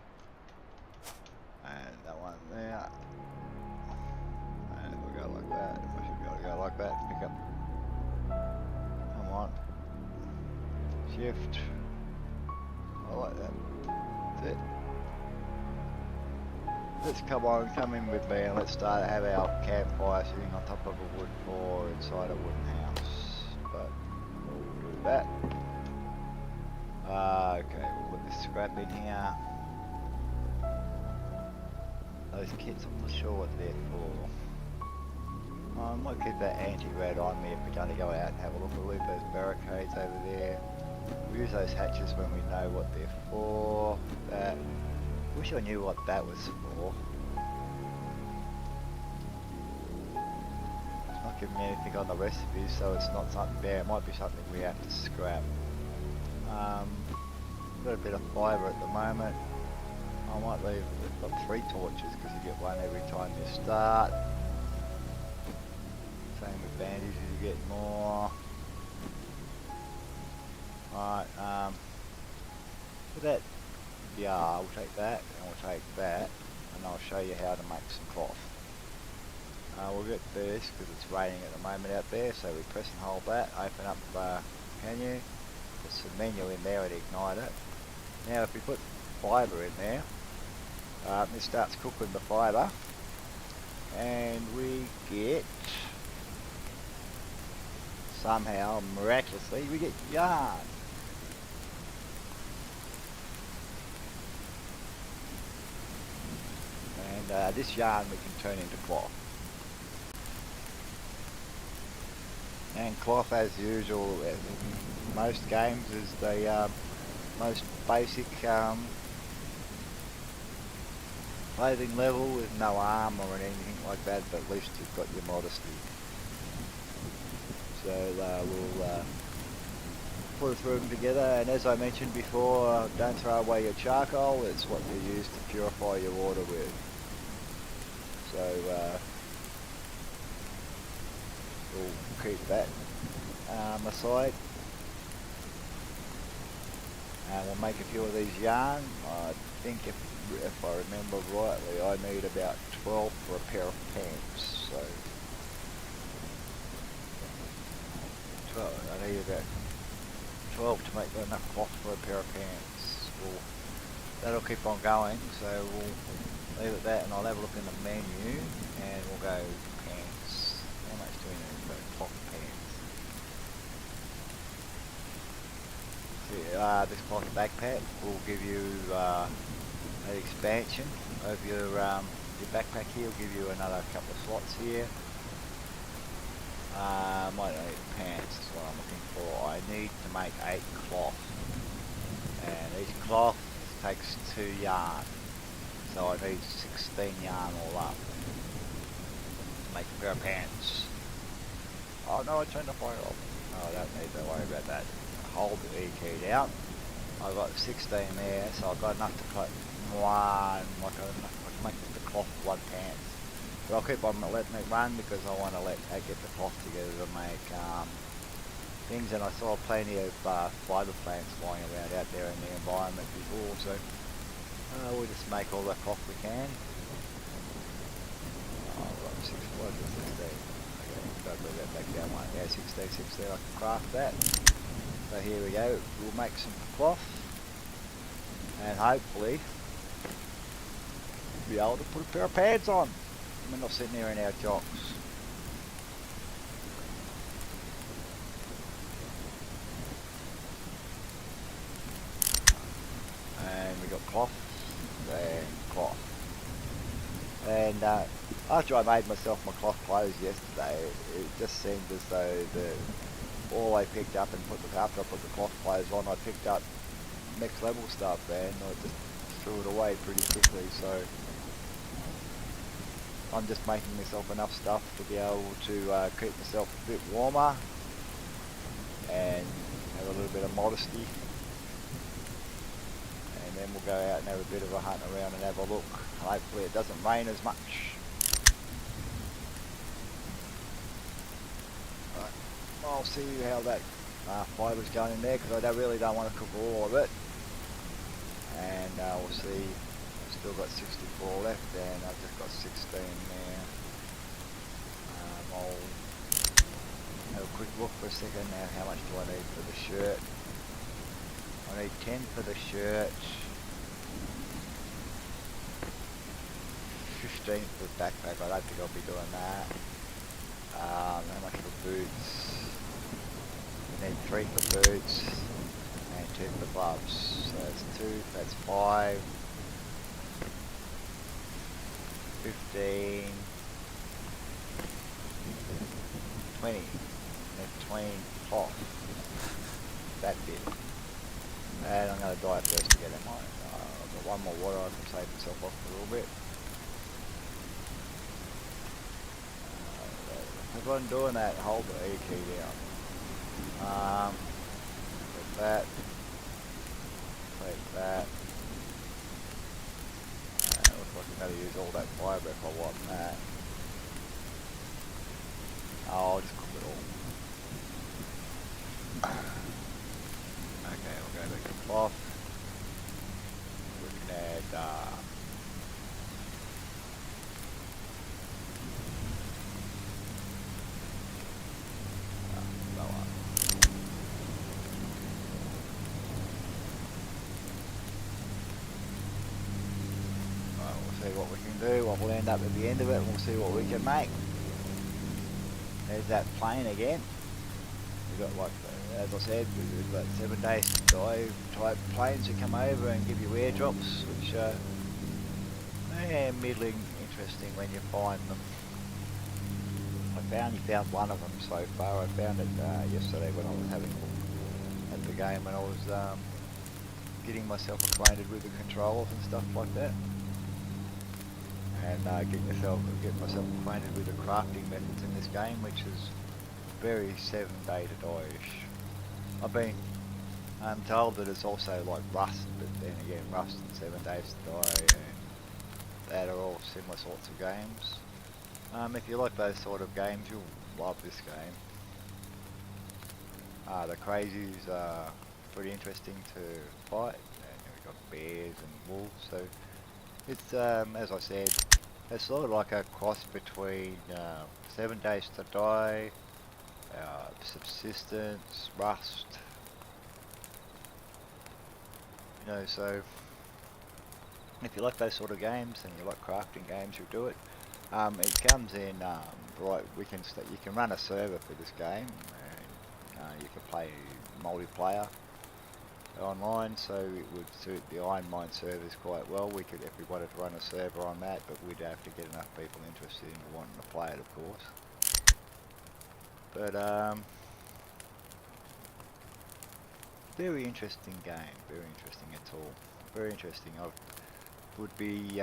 And that one there. And if we go like that, I should be able to go like that and pick up. Come on. Shift. I like that. That's it. Let's come in with me, and let's have our campfire sitting on top of a wood floor in inside a wooden house, but we'll do that. Okay, we'll put this scrap in here. Those kits, I'm not sure what they're for. I might keep that anti-red on me if we're going to go out and have a look. We'll leave those barricades over there. We'll use those hatches when we know what they're for. That. Wish I knew what that was for. It's not giving me anything on the recipe, so it's not something there. It might be something we have to scrap. Got a bit of fibre at the moment. I might leave. We've got 3 torches because you get one every time you start. Same with bandages, you get more. Right, for that, yeah, we'll take that and we'll take that, and I'll show you how to make some cloth. We'll get this because it's raining at the moment out there, so we press and hold that, open up menu, put some menu in there and ignite it. Now if we put fibre in there, this starts cooking the fibre, and we get, somehow, miraculously, we get yarn. And this yarn we can turn into cloth. And cloth, as usual, as in most games, is the most basic clothing level with no armour or anything like that, but at least you've got your modesty. So we'll put the room together, and as I mentioned before, don't throw away your charcoal. It's what you use to purify your water with. So we'll keep that aside, and we'll make a few of these yarn. I think if I remember rightly, I need about 12 for a pair of pants. So 12, I need about 12 to make enough cloth for a pair of pants. Well, that'll keep on going, so we'll leave it at that, and I'll have a look in the menu, and we'll go pants. How much do we need for cloth pants? So, this cloth backpack will give you an expansion of your backpack here. Will give you another couple of slots here. Might need pants, is what I'm looking for. I need to make 8 cloth, and each cloth takes 2 yarn, so I need 16 yarn all up to make a pair of pants. Oh no, I turned the fire off. No, I don't need to worry about that. Hold the E key down. I've got 16 there, so I've got enough to cut one, I can make the cloth 1 pants. But I'll keep on letting it run because I want to get the cloth together to make things, and I saw plenty of fibre plants lying around out there in the environment before, so we'll just make all the cloth we can. Oh, I've got 16. Okay, gotta move that back down one. Yeah, 16, I can craft that. So here we go, we'll make some cloth, and hopefully be able to put a pair of pants on. We're not sitting there in our jocks. And we got cloth and cloth. And after I made myself my cloth clothes yesterday, it just seemed as though all I picked up and after I put the cloth clothes on, I picked up next level stuff, and I just threw it away pretty quickly. So I'm just making myself enough stuff to be able to keep myself a bit warmer and have a little bit of modesty, and then we'll go out and have a bit of a hunt around and have a look. Hopefully it doesn't rain as much. Right. I'll see how that fibre's going in there, because I really don't want to cook all of it, and we'll see. Still got 64 left, and I've just got 16 there. I'll have a quick look for a second now. How much do I need for the shirt? I need 10 for the shirt, 15 for the backpack. I don't think I'll be doing that. How much for boots? 3 for boots, and 2 for gloves. So that's 2, that's 5, 15, 20. That's 20 off that bit. And I'm going to dive first to get them on. I've got one more water, I can save myself off a little bit. If I'm doing that, hold the E key down. Take that. Take that. Looks like I'm going to use all that fibre if I want that. I'll just cook it all. Okay, we'll go back to cloth. We can add see what we can do, what we'll end up at the end of it, and we'll see what we can make. There's that plane again. We've got, like, as I said, we've got 7 days to dive type planes that come over and give you airdrops, which are middling interesting when you find them. I found one of them so far. I found it yesterday when I was having a look at the game, and I was getting myself acquainted with the controls and stuff like that. And get myself acquainted with the crafting methods in this game, which is very 7 day to die-ish. I'm told that it's also like Rust, but then again, Rust and 7 days to die, and that are all similar sorts of games. If you like those sort of games, you'll love this game. The crazies are pretty interesting to fight, and we've got bears and wolves, so it's, as I said, it's sort of like a cross between 7 days to die, subsistence, Rust, you know. So if you like those sort of games and you like crafting games, you'll do it. It comes in right. You can run a server for this game, and you can play multiplayer online, so it would suit the Iron Mine servers quite well. We could, if we wanted to run a server on that, but we'd have to get enough people interested in wanting to play it, of course. But very interesting game, very interesting at all. Very interesting. I would be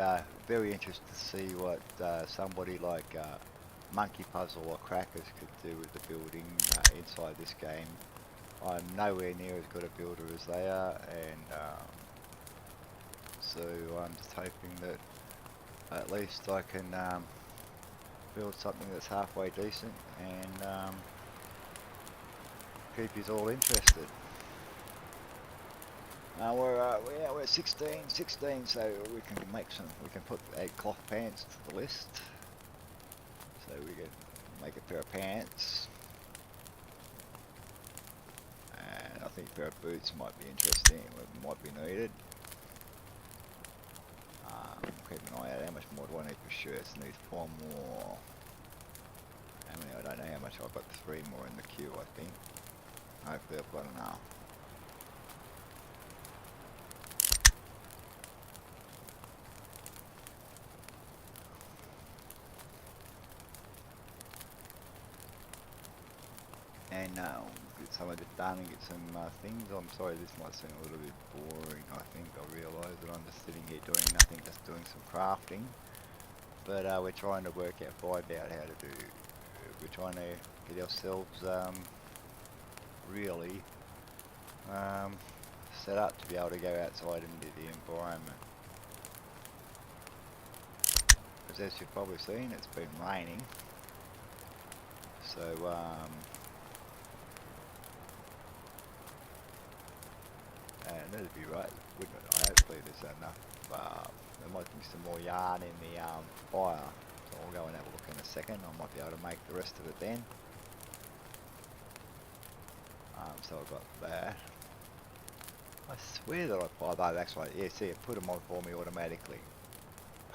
very interested to see what somebody like Monkey Puzzle or Crackers could do with the building inside this game. I'm nowhere near as good a builder as they are, and so I'm just hoping that at least I can build something that's halfway decent and keep you all interested. We're at 16, so we can put add cloth pants to the list. So we can make a pair of pants. And I think a pair of boots might be interesting, might be needed. Keep an eye out, how much more do I need for shirts? I need 4 more. How many? I don't know how much, I've got 3 more in the queue, I think. Hopefully I've got enough. And get some of it done and get some things. I'm sorry, this might seem a little bit boring. I realise that I'm just sitting here doing nothing, just doing some crafting. But we're trying to find out how to do. We're trying to get ourselves really set up to be able to go outside into the environment. Because as you've probably seen, it's been raining. So and that'd be right, wouldn't it? Hopefully there's enough, there might be some more yarn in the fire, so I'll go and have a look in a second. I might be able to make the rest of it then. So I've got that. I swear that that's right, yeah, see, it put them on for me automatically.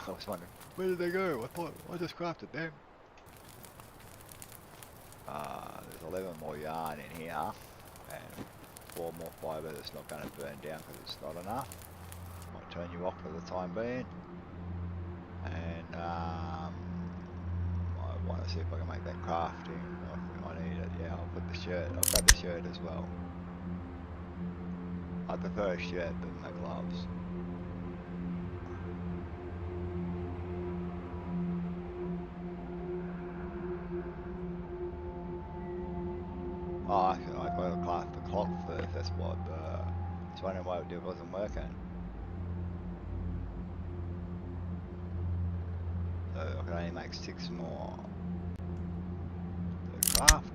I was wondering, where did they go? I thought I just crafted them. There's 11 more yarn in here. and 4 more fibre that's not going to burn down because it's not enough. Might turn you off for the time being. And I want to see if I can make that crafting. I need it. Yeah, I'll put the shirt. I'll grab the shirt as well. I prefer a shirt than the gloves. Oh, I got to craft the cloth first. That's what I was wondering why it wasn't working. So I can only make 6 more. The craft.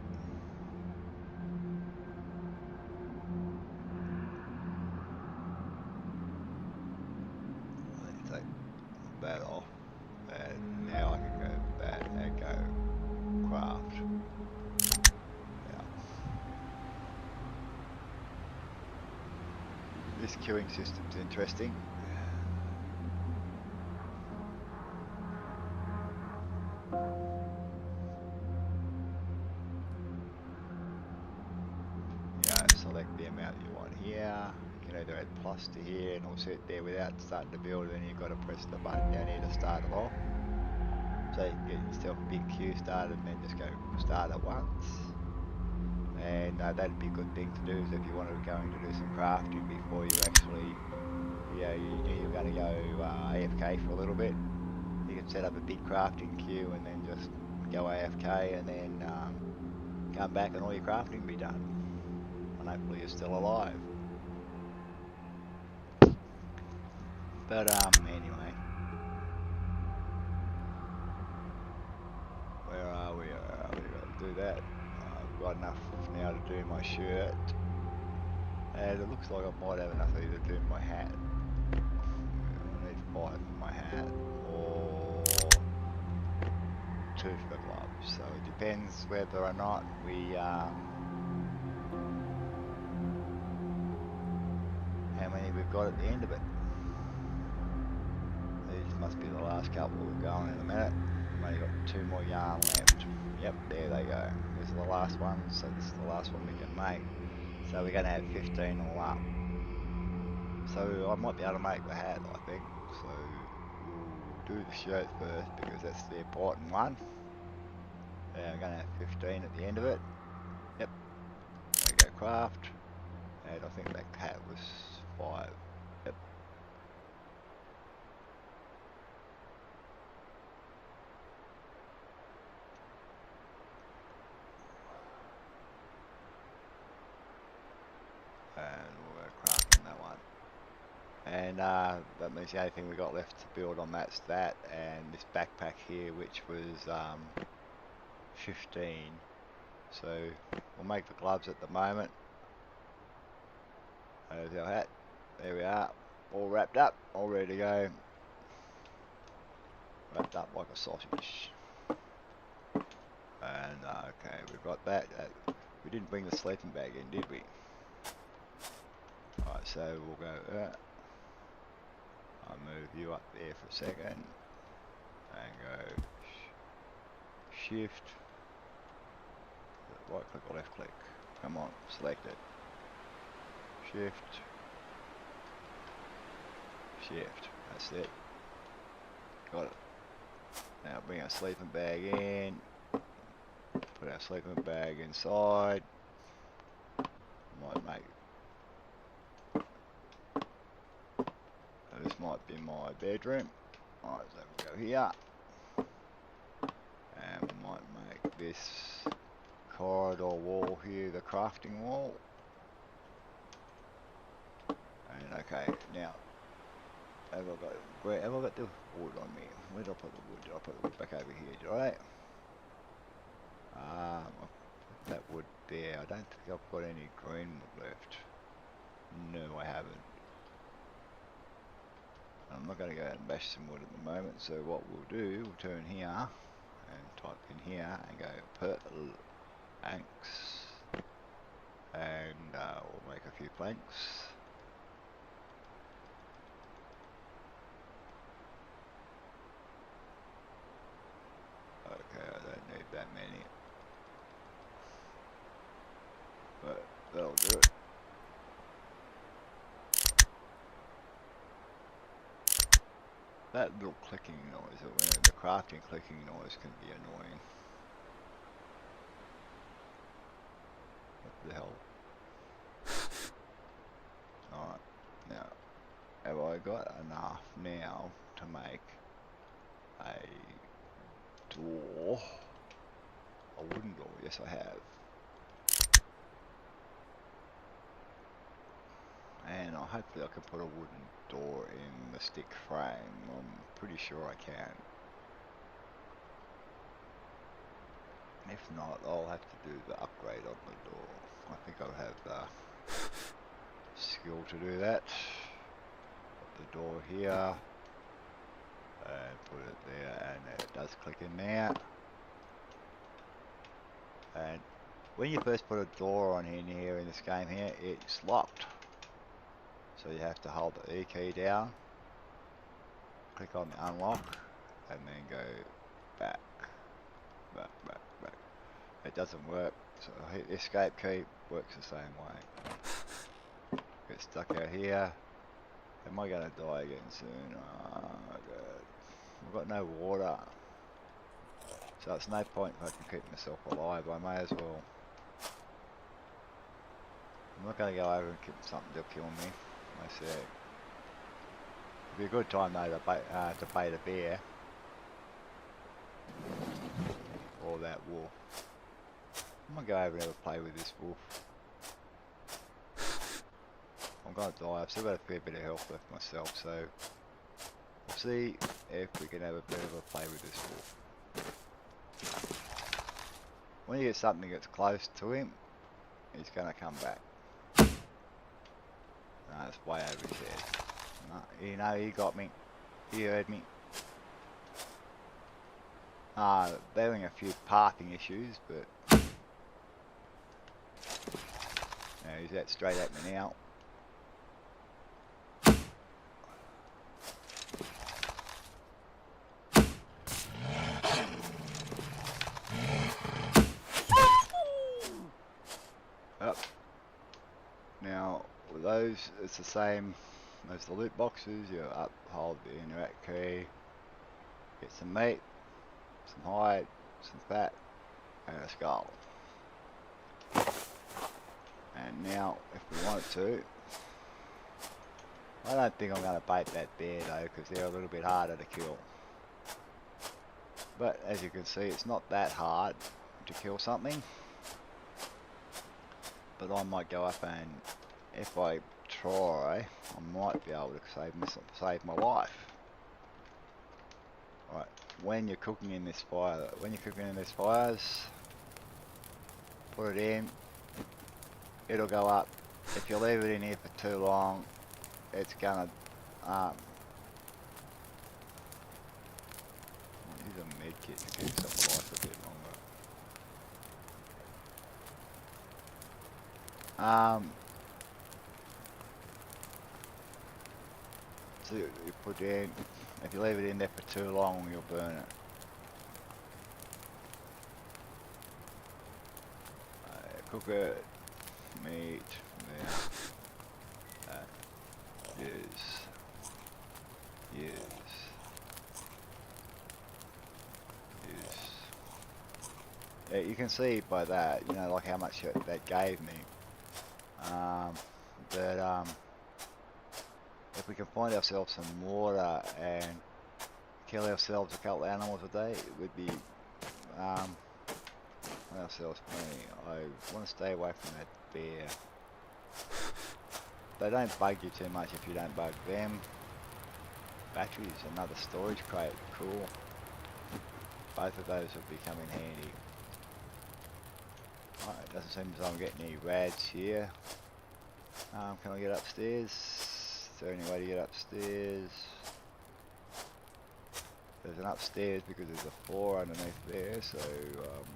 Let's take that off. And now I can go that and go craft. Yeah. This queuing system's interesting. Select the amount you want here. You can either add plus to here and it'll sit there without starting to build, and then you've got to press the button down here to start it off. So you can get yourself a big queue started and then just go start at once. And that'd be a good thing to do is if you wanted going to do some crafting before you actually, you knew you were going to go AFK for a little bit. You can set up a big crafting queue and then just go AFK and then come back and all your crafting be done. And hopefully you're still alive. But anyway, where are we? I'll do that. I've got enough now to do my shirt, and it looks like I might have enough either to do my hat. I need 5 for my hat, or 2 for the gloves. So it depends whether or not we how many we've got at the end of it. These must be the last couple. We're going in a minute. I've only got 2 more yarn left. Yep, there they go. These are the last ones, so this is the last one we can make. So we're going to have 15 all up. So I might be able to make the hat, I think. So we'll do the shirt first because that's the important one. Yeah, we're going to have 15 at the end of it. Yep. There we go, craft. And I think that hat was 5. Yep. And we're crafting that one. And that means the only thing we got left to build on that's that and this backpack here, which was 15. So we'll make the gloves at the moment. There's our hat. There we are. All wrapped up, all ready to go. Wrapped up like a sausage. And okay, we've got that. We didn't bring the sleeping bag in, did we? Alright, so we'll go. I'll move you up there for a second. And go shift. Right click or left click. Come on, select it. Shift. Shift. That's it. Got it. Now bring our sleeping bag in. Put our sleeping bag inside. Might make. This might be my bedroom. Alright, so we'll go here. And we might make this corridor wall here the crafting wall. And okay, now have I got the wood on me? Where did I put the wood? Did I put the wood back over here? Did I? I put that wood there. I don't think I've got any green wood left. No, I haven't. I'm not going to go out and bash some wood at the moment. So what we'll do, we'll turn here and type in here and go purple planks, and we'll make a few planks. Okay, I don't need that many. But that'll do it. That little clicking noise, the crafting clicking noise can be annoying. What the hell? Alright, now, have I got enough now to make a door? A wooden door, yes I have. And hopefully I can put a wooden door in the stick frame. I'm pretty sure I can. If not, I'll have to do the upgrade on the door. I think I'll have the skill to do that. Put the door here. And put it there, and it does click in there. And when you first put a door on in here in this game here, it's locked. So you have to hold the E key down, click on the unlock, and then go back. It doesn't work, so hit the escape key, works the same way. Get stuck out here. Am I going to die again soon? Oh god. I've got no water. So it's no point if I can keep myself alive, I may as well. I'm not going to go over and kill something to kill me. I see. It'd be a good time though to bait a bear. Or that wolf. I'm gonna go over and have a play with this wolf. I'm gonna die. I've still got a fair bit of health left myself, so we'll see if we can have a bit of a play with this wolf. When you get something that's close to him, he's gonna come back. No, it's way over his head. No, you know, he got me. He heard me. They're having a few parking issues, but he's out straight at me now. Up. Now, with those, it's the same as the loot boxes. You up, hold the interact key, get some meat, some hide, some fat, and a skull. And now, if we wanted to, I don't think I'm going to bait that bear though, because they're a little bit harder to kill. But as you can see, it's not that hard to kill something. But I might go up and, if I try, I might be able to save my life. Right, when you're cooking in this fire, fires, put it in. It'll go up. If you leave it in here for too long, it's gonna use a med kit to keep yourself alive for a bit longer. So you put in, if you leave it in there for too long, you'll burn it. Cook it, meat, there. Use. Yeah, you can see by that, you know, like how much that gave me. If we can find ourselves some water and kill ourselves a couple of animals a day, it would be ourselves plenty. I want to stay away from that bear. They don't bug you too much if you don't bug them. Batteries, another storage crate, cool. Both of those would be come in handy. Alright, it doesn't seem as though I'm getting any rads here. Can I get upstairs? Is there any way to get upstairs? There's an upstairs because there's a floor underneath there, so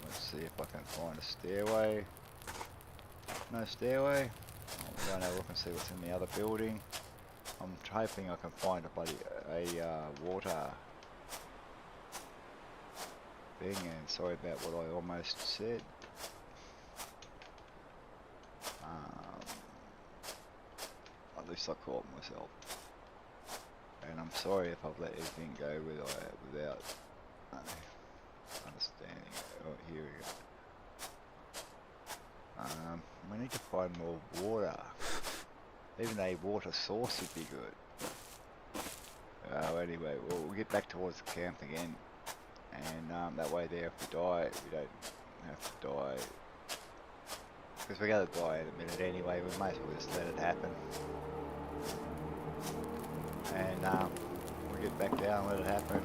let's see if I can find a stairway. No stairway? I'll go and have a look and see what's in the other building. I'm hoping I can find a water thing, and sorry about what I almost said. just I caught myself. And I'm sorry if I've let anything go without understanding it. Oh, here we go. We need to find more water. Even a water source would be good. Anyway, we'll get back towards the camp again. And that way there, if we die, we don't have to die. Because we're going to die in a minute anyway, we might as well just let it happen. And we'll get back down, let it happen,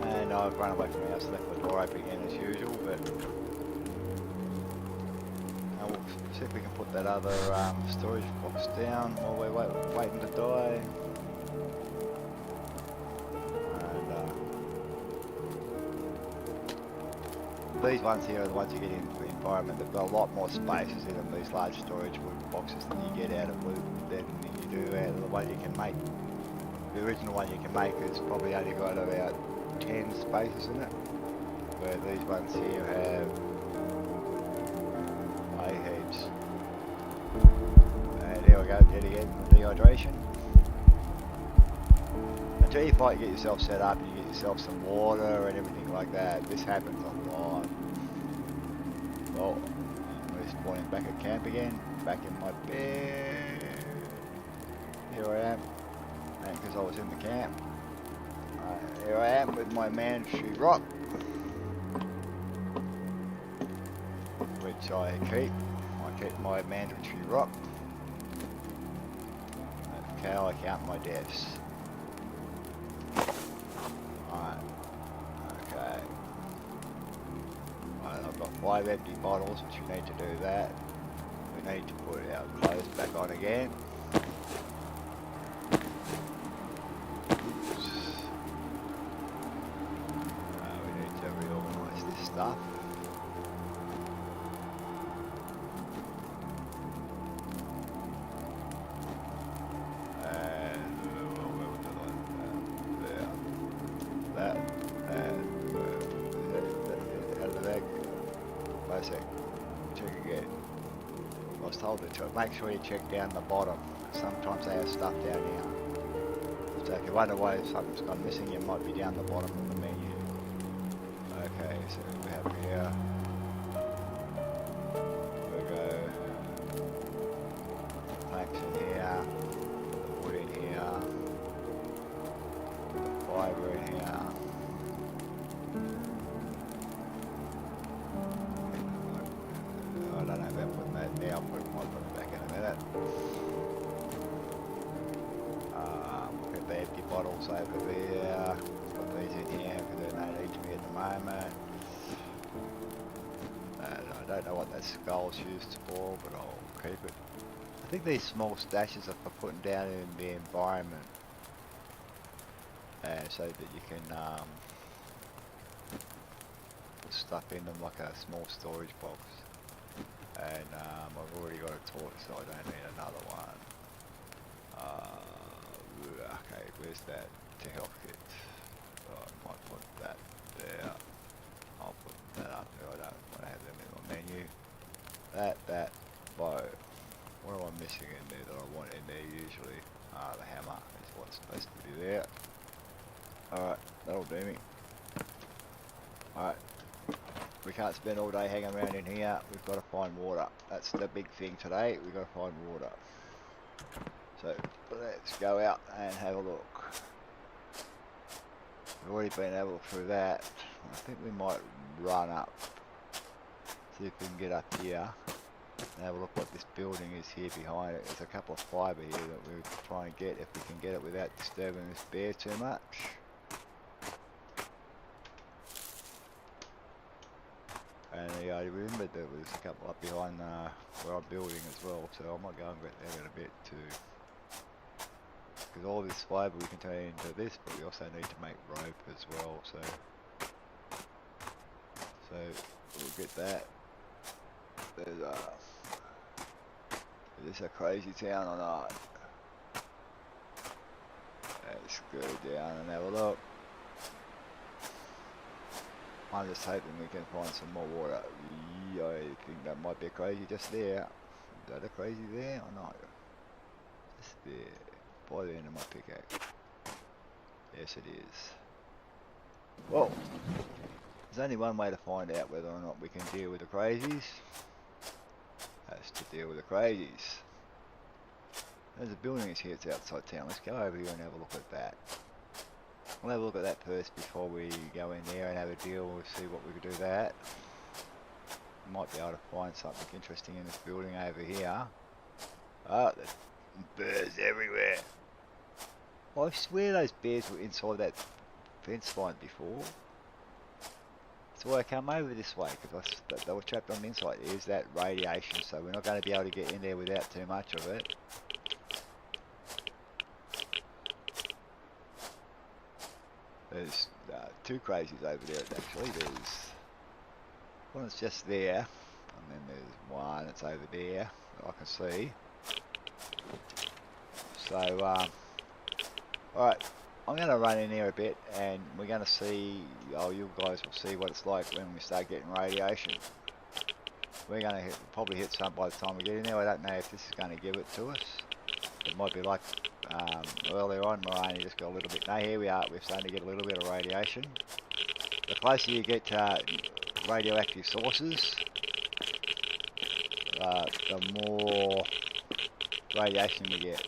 and I've run away from the house, left the door open again as usual, but we'll see if we can put that other storage box down while we're waiting to die. These ones here are the ones you get in the environment. They've got a lot more spaces in them, these large storage boxes, than you get out of loot than you do out of the one you can make. The original one you can make has probably only got about 10 spaces in it, where these ones here have heaps. And there we go, dead again from dehydration. Until you get yourself set up and you get yourself some water and everything like that, this happens a lot. Well, we're spawning back at camp again, back in my bed. Here I am, and because I was in the camp. Here I am with my mandatory rock, which I keep. I keep my mandatory rock. That's how I count my deaths. Okay. I've got 5 empty bottles, which we need to do that. We need to put our clothes back on again. Oops. We need to reorganise this stuff. Check again. I was told to make sure you check down the bottom. Sometimes they have stuff down here. So if you wonder why something's gone missing, it might be down the bottom of the menu. Okay, so we have here. We go. Planks in here. Wood in here. Fibre in here. I don't know about putting that there, I'll put it back in a minute. Look at the empty bottles over there. Put these in here because they don't need to be at the moment. I don't know what that skull's used for, but I'll keep it. I think these small stashes are for putting down in the environment. So that you can put stuff in them like a small storage box. And I've already got a torch, so I don't need another one. Okay, where's that to health kit? I might put that there. I'll put that up there. I don't want to have them in my menu. That bow. What am I missing in there that I want in there usually? The hammer is what's supposed to be there. Alright, that'll do me. Alright. We can't spend all day hanging around in here. We've got to find water. That's the big thing today. We've got to find water. So let's go out and have a look. We've already been able to through that. I think we might run up. See if we can get up here and have a look what this building is here behind it. There's a couple of fibre here that we'll try and get if we can get it without disturbing this bear too much. And I remembered there was a couple up behind where I'm building as well, so I might go and get there in a bit too. Because all this fibre we can turn into this, but we also need to make rope as well, so we'll get that. Is this a crazy town or not? Let's go down and have a look. I'm just hoping we can find some more water. I think that might be crazy just there. Is that a crazy there or not? Just there, by the end of my pickaxe. Yes, it is. Well, there's only one way to find out whether or not we can deal with the crazies. That's to deal with the crazies. There's a building here, it's outside town. Let's go over here and have a look at that. We'll have a look at that first before we go in there and have a deal. We'll see what we can do with that. Might be able to find something interesting in this building over here. Ah, there's bears everywhere. I swear those bears were inside that fence line before. So I come over this way because they were trapped on the inside. There's that radiation, so we're not going to be able to get in there without too much of it. There's two crazies over there actually. There's one that's just there, and then there's one that's over there that I can see. So, alright, I'm going to run in here a bit and we're going to see, you guys will see what it's like when we start getting radiation. We're going to probably hit some by the time we get in there. I don't know if this is going to give it to us. It might be like earlier on where I only just got a little bit. No, here we are, we're starting to get a little bit of radiation. The closer you get to radioactive sources, the more radiation we get.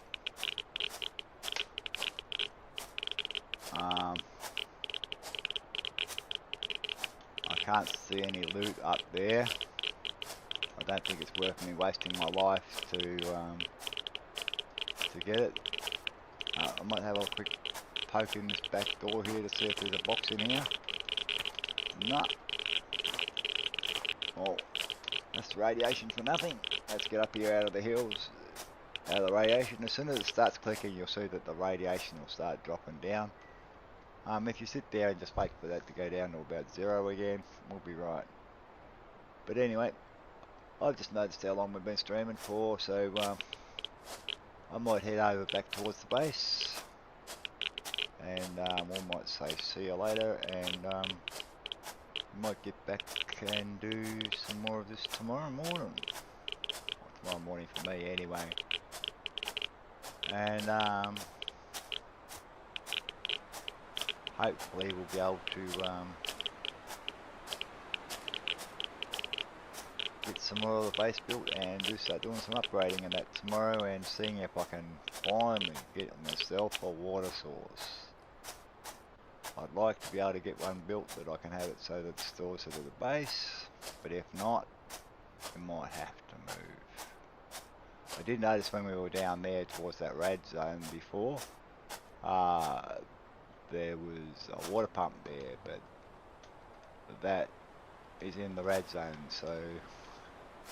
I can't see any loot up there. I don't think it's worth me wasting my life to get it. I might have a quick poke in this back door here to see if there's a box in here. No. Oh, that's radiation for nothing. Let's get up here out of the hills, out of the radiation. As soon as it starts clicking, you'll see that the radiation will start dropping down. If you sit there and just wait for that to go down to about 0 again, we'll be right. But anyway, I've just noticed how long we've been streaming for, so I might head over back towards the base, and we might say see you later, and might get back and do some more of this tomorrow morning. Well, tomorrow morning for me anyway. And hopefully we'll be able to get some more of the base built and start doing some upgrading of that tomorrow, and seeing if I can finally get myself a water source. I'd like to be able to get one built that I can have it so that it stores it at the base, but if not, we might have to move. I did notice when we were down there towards that red zone before, there was a water pump there, but that is in the red zone, so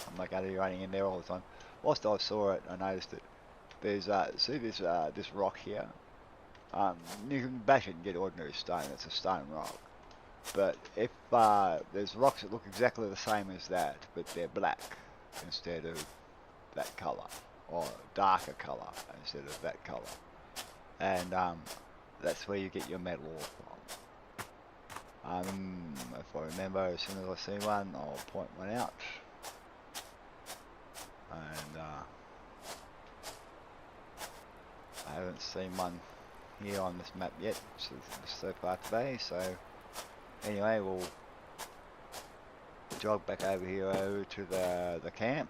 I'm not going to be running in there all the time. Whilst I saw it, I noticed that there's see this rock here. You can bash it and get ordinary stone. It's a stone rock. But if there's rocks that look exactly the same as that, but they're black instead of that colour, or darker colour instead of that colour, and that's where you get your metal ore from. If I remember, as soon as I see one, I'll point one out. And I haven't seen one here on this map yet so far today, so anyway, we'll jog back over here over to the camp,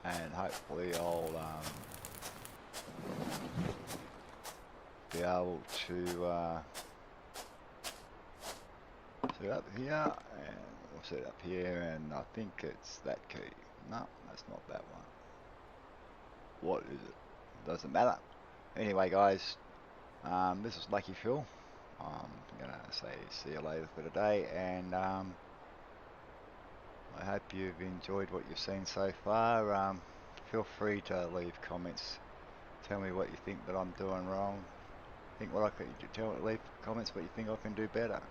and hopefully I'll be able to set up here, and we'll set up here, and I think it's that key. No, that's not that one. What is it? Doesn't matter. Anyway guys, this is Lucky Phil. I'm gonna say see you later for today, and I hope you've enjoyed what you've seen so far. Feel free to leave comments. Tell me what you think that I'm doing wrong. Leave comments what you think I can do better.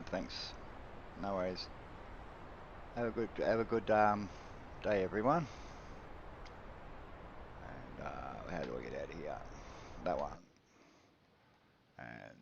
Thanks. No worries. Have a good day, everyone. And how do I get out of here? That one. And